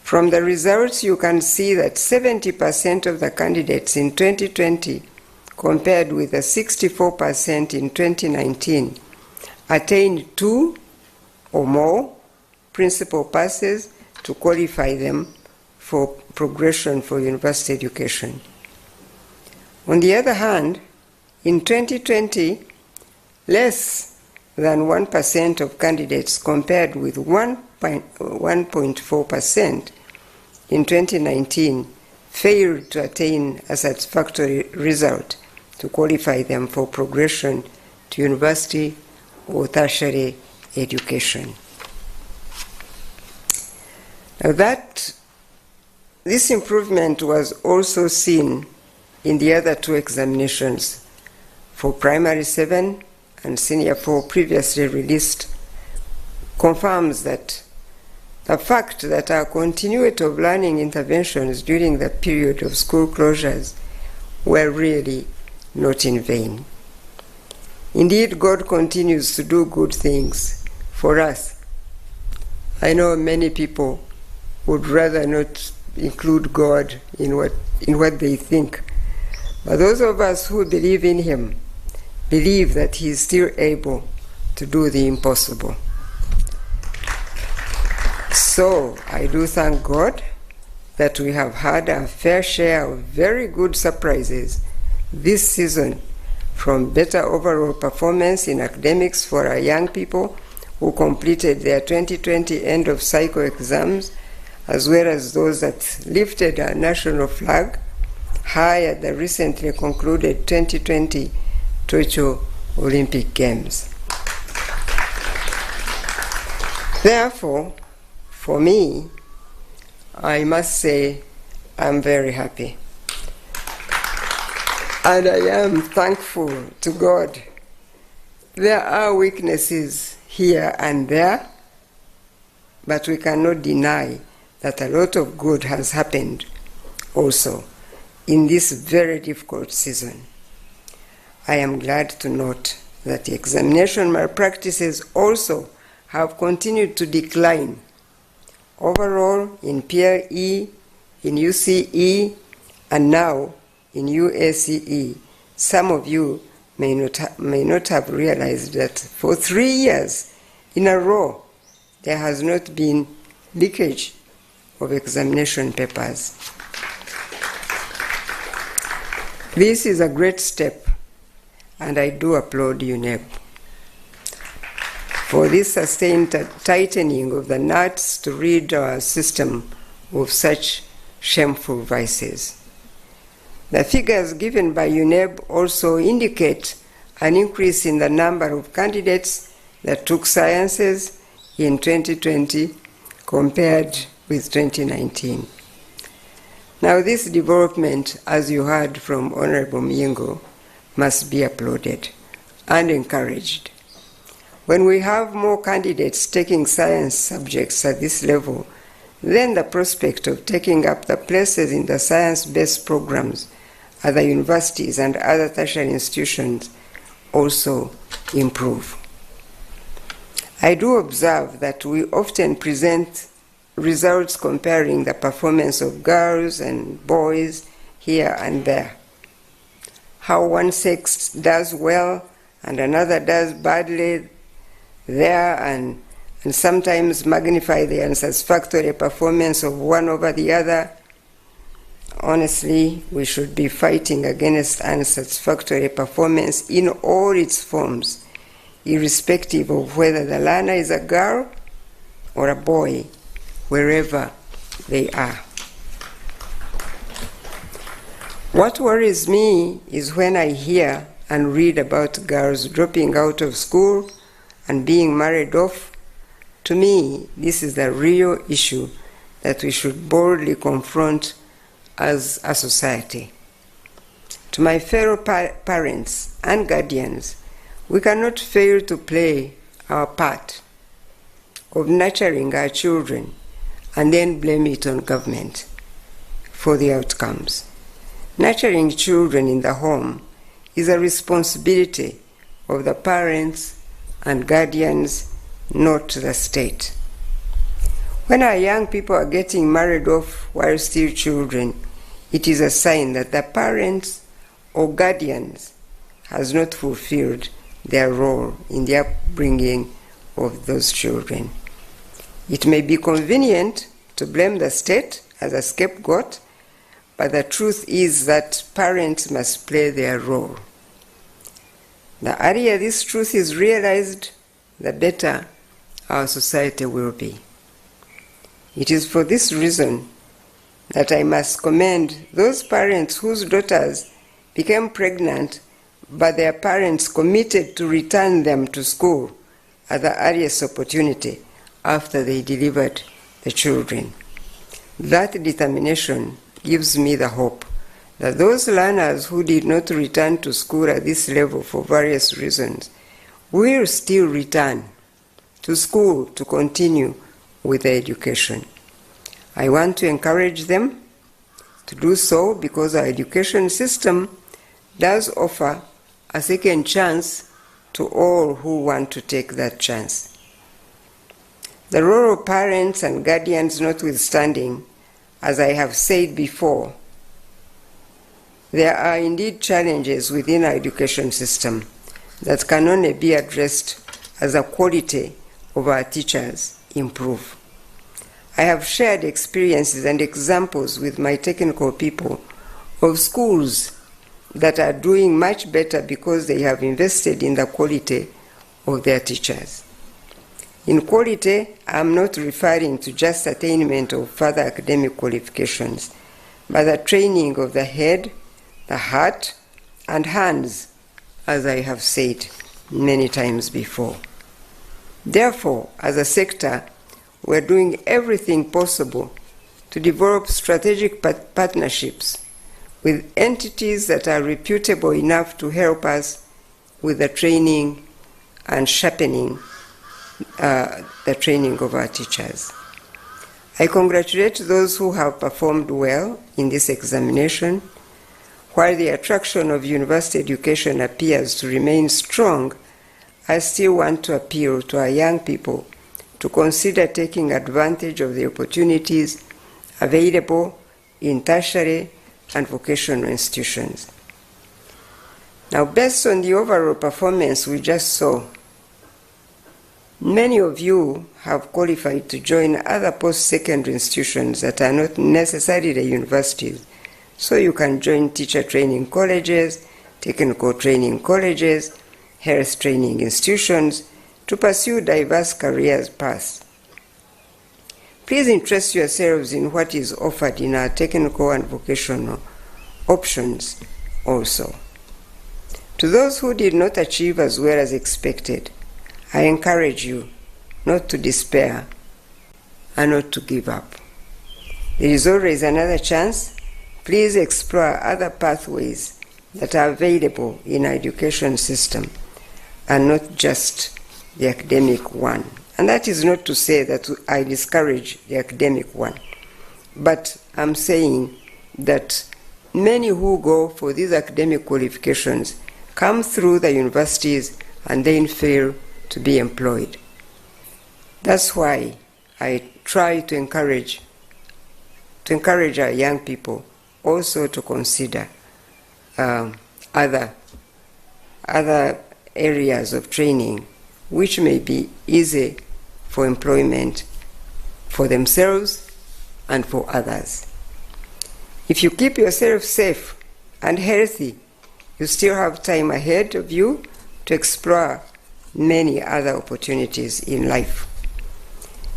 From the results, you can see that 70% of the candidates in 2020, compared with the 64% in 2019, attained 2 or more principal passes to qualify them for progression for university education. On the other hand, in 2020, less than 1% of candidates, compared with 1.4% in 2019 failed to attain a satisfactory result to qualify them for progression to university or tertiary education. Now this improvement was also seen in the other two examinations for primary 7 and senior 4 previously released, confirms that the fact that our continuity of learning interventions during the period of school closures were really not in vain. Indeed, God continues to do good things for us. I know many people would rather not include God in what they think, but those of us who believe in Him believe that He is still able to do the impossible. So I do thank God that we have had a fair share of very good surprises this season, from better overall performance in academics for our young people who completed their 2020 end-of-cycle exams, as well as those that lifted our national flag high at the recently concluded 2020 Tokyo Olympic Games. Therefore, for me, I must say I'm very happy. And I am thankful to God. There are weaknesses here and there, but we cannot deny that a lot of good has happened also in this very difficult season. I am glad to note that the examination malpractices also have continued to decline. Overall, in Peer E, in UCE, and now in UACE, some of you may not have realized that for 3 years in a row, there has not been leakage of examination papers. This is a great step, and I do applaud UNEB for this sustained tightening of the nuts to rid our system of such shameful vices. The figures given by UNEB also indicate an increase in the number of candidates that took sciences in 2020 compared with 2019. Now, this development, as you heard from Honorable Miengo, must be applauded and encouraged. When we have more candidates taking science subjects at this level, then the prospect of taking up the places in the science-based programs at the universities and other tertiary institutions also improve. I do observe that we often present results comparing the performance of girls and boys here and there. How one sex does well and another does badly there, and sometimes magnify the unsatisfactory performance of one over the other. Honestly, we should be fighting against unsatisfactory performance in all its forms, irrespective of whether the learner is a girl or a boy, wherever they are. What worries me is when I hear and read about girls dropping out of school and being married off. To me, this is the real issue that we should boldly confront as a society. To my fellow parents and guardians, we cannot fail to play our part of nurturing our children and then blame it on government for the outcomes. Nurturing children in the home is a responsibility of the parents and guardians, not the state. When our young people are getting married off while still children, it is a sign that the parents or guardians has not fulfilled their role in the upbringing of those children. It may be convenient to blame the state as a scapegoat, but the truth is that parents must play their role. The earlier this truth is realized, the better our society will be. It is for this reason that I must commend those parents whose daughters became pregnant, but their parents committed to return them to school at the earliest opportunity after they delivered the children. That determination gives me the hope that those learners who did not return to school at this level for various reasons will still return to school to continue with their education. I want to encourage them to do so because our education system does offer a second chance to all who want to take that chance. The role of parents and guardians notwithstanding, as I have said before, there are indeed challenges within our education system that can only be addressed as the quality of our teachers improve. I have shared experiences and examples with my technical people of schools that are doing much better because they have invested in the quality of their teachers. In quality, I am not referring to just attainment of further academic qualifications, but the training of the head, the heart, and hands, as I have said many times before. Therefore, as a sector, we are doing everything possible to develop strategic partnerships with entities that are reputable enough to help us with the training and sharpening the training of our teachers. I congratulate those who have performed well in this examination. While the attraction of university education appears to remain strong, I still want to appeal to our young people to consider taking advantage of the opportunities available in tertiary and vocational institutions. Now, based on the overall performance we just saw, many of you have qualified to join other post-secondary institutions that are not necessarily universities. So you can join teacher training colleges, technical training colleges, health training institutions to pursue diverse careers paths. Please interest yourselves in what is offered in our technical and vocational options also. To those who did not achieve as well as expected, I encourage you not to despair and not to give up. There is always another chance. Please explore other pathways that are available in our education system and not just the academic one. And that is not to say that I discourage the academic one, but I'm saying that many who go for these academic qualifications come through the universities and then fail to be employed. That's why I try to encourage our young people also to consider other areas of training which may be easy for employment for themselves and for others. If you keep yourself safe and healthy, you still have time ahead of you to explore many other opportunities in life.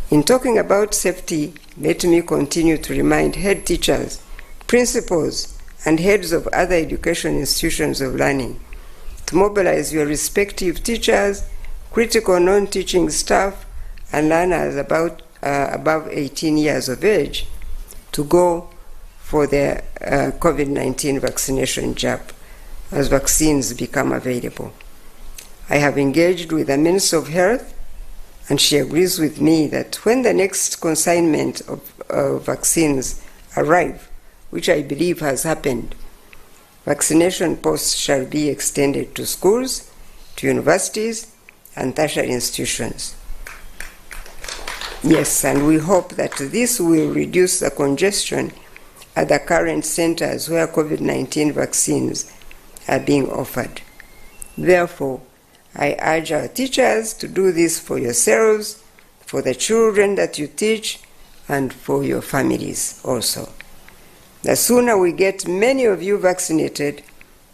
In talking about safety, let me continue to remind head teachers, principals, and heads of other education institutions of learning to mobilize your respective teachers, critical non-teaching staff, and learners above 18 years of age to go for their COVID-19 vaccination jab as vaccines become available. I have engaged with the Minister of Health, and she agrees with me that when the next consignment of vaccines arrive, which I believe has happened, vaccination posts shall be extended to schools, to universities, and tertiary institutions. Yes, and we hope that this will reduce the congestion at the current centers where COVID-19 vaccines are being offered. Therefore, I urge our teachers to do this for yourselves, for the children that you teach, and for your families also. The sooner we get many of you vaccinated,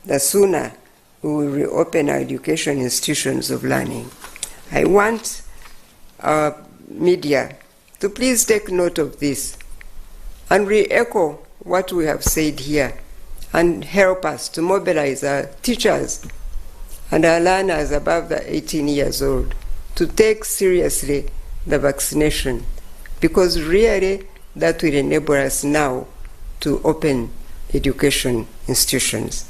the sooner we will reopen our education institutions of learning. I want our media to please take note of this. and re-echo what we have said here and help us to mobilize our teachers and our learners above the 18 years old to take seriously the vaccination, because really that will enable us now to open education institutions.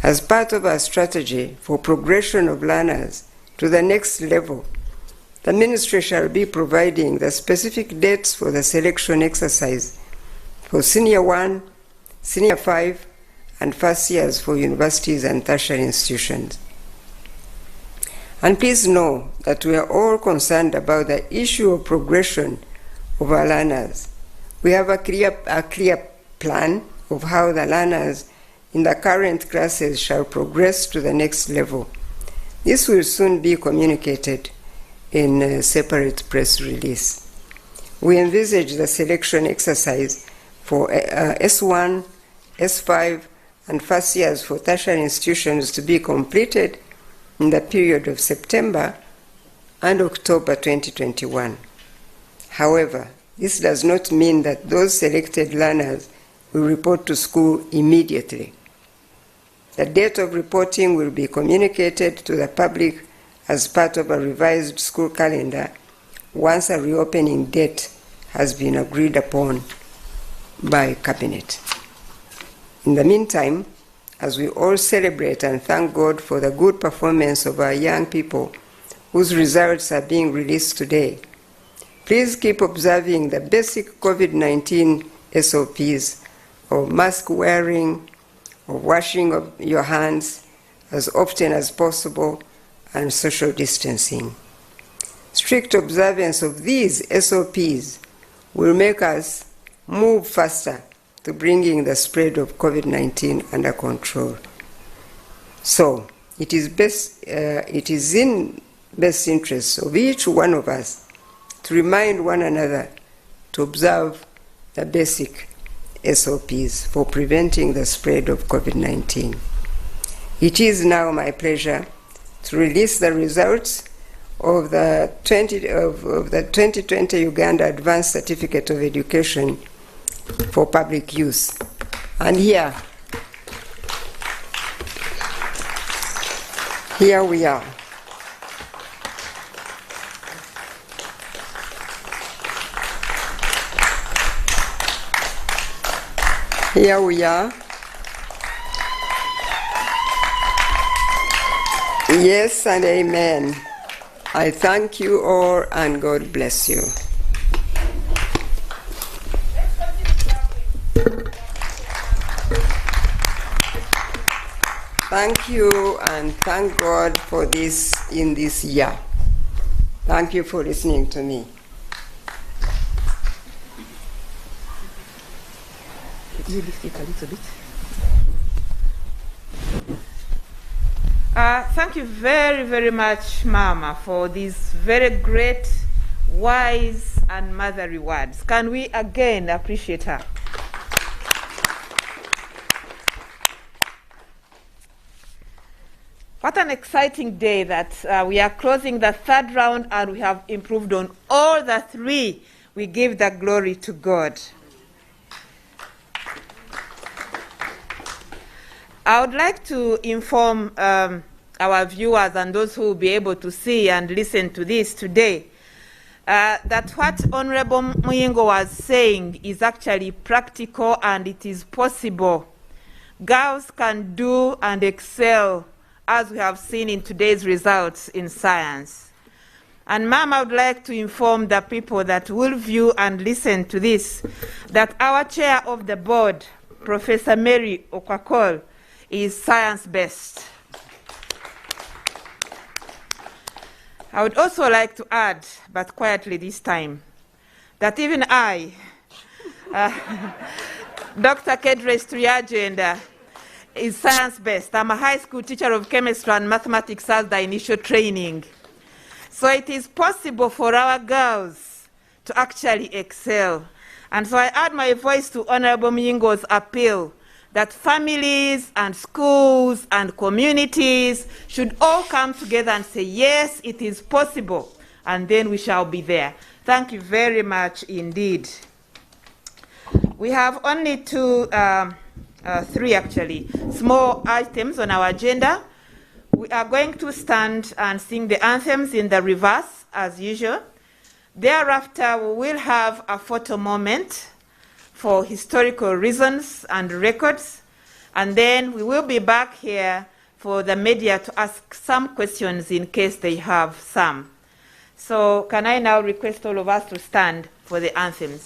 As part of our strategy for progression of learners to the next level, the Ministry shall be providing the specific dates for the selection exercise for Senior 1, Senior 5, and first years for universities and tertiary institutions. And please know that we are all concerned about the issue of progression of our learners. We have a clear plan of how the learners in the current classes shall progress to the next level. This will soon be communicated in a separate press release. We envisage the selection exercise for S1, S5, and first years for tertiary institutions to be completed in the period of September and October 2021. However, this does not mean that those selected learners will report to school immediately. The date of reporting will be communicated to the public as part of a revised school calendar once a reopening date has been agreed upon by Cabinet. In the meantime, as we all celebrate and thank God for the good performance of our young people whose results are being released today, please keep observing the basic COVID-19 SOPs of mask wearing, of washing of your hands as often as possible, and social distancing. Strict observance of these SOPs will make us move faster to bringing the spread of COVID-19 under control. So it is in best interest of each one of us to remind one another to observe the basic SOPs for preventing the spread of COVID-19. It is now my pleasure to release the results of the 2020 Uganda Advanced Certificate of Education for public use. And here we are. Here we are. Yes and amen. I thank you all and God bless you. Thank you and thank God for this in this year. Thank you for listening to me.
You lift it a little bit. Thank you very, very much, Mama, for these very great, wise, and motherly words. Can we again appreciate her? What an exciting day that we are closing the third round and we have improved on all the three. We give the glory to God. I would like to inform our viewers and those who will be able to see and listen to this today that what Honorable Muyingo was saying is actually practical and it is possible. Girls can do and excel, as we have seen in today's results in science. And Ma'am, I would like to inform the people that will view and listen to this that our chair of the board, Professor Mary Okwakol, is science-based. I would also like to add, but quietly this time, that even I, Dr. Kedres Triagenda, is science-based. I'm a high school teacher of chemistry and mathematics as the initial training. So it is possible for our girls to actually excel. And so I add my voice to Honorable Muyingo's appeal that families and schools and communities should all come together and say, yes, it is possible, and then we shall be there. Thank you very much indeed. We have only three actually, small items on our agenda. We are going to stand and sing the anthems in the reverse as usual. Thereafter, we will have a photo moment for historical reasons and records. And then we will be back here for the media to ask some questions in case they have some. So can I now request all of us to stand for the anthems?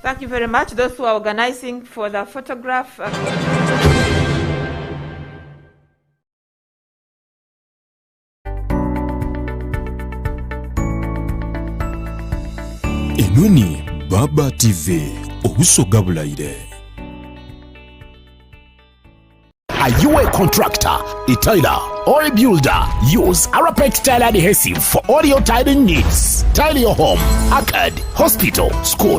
Thank you very much. Those who are organizing for the photograph.
Enoni Baba TV Obusoga Bulaire. Are you a contractor, a tiler, or a builder? Use Arapet Tile Adhesive for all your tiling needs. Tile your home, arcade, hospital, school,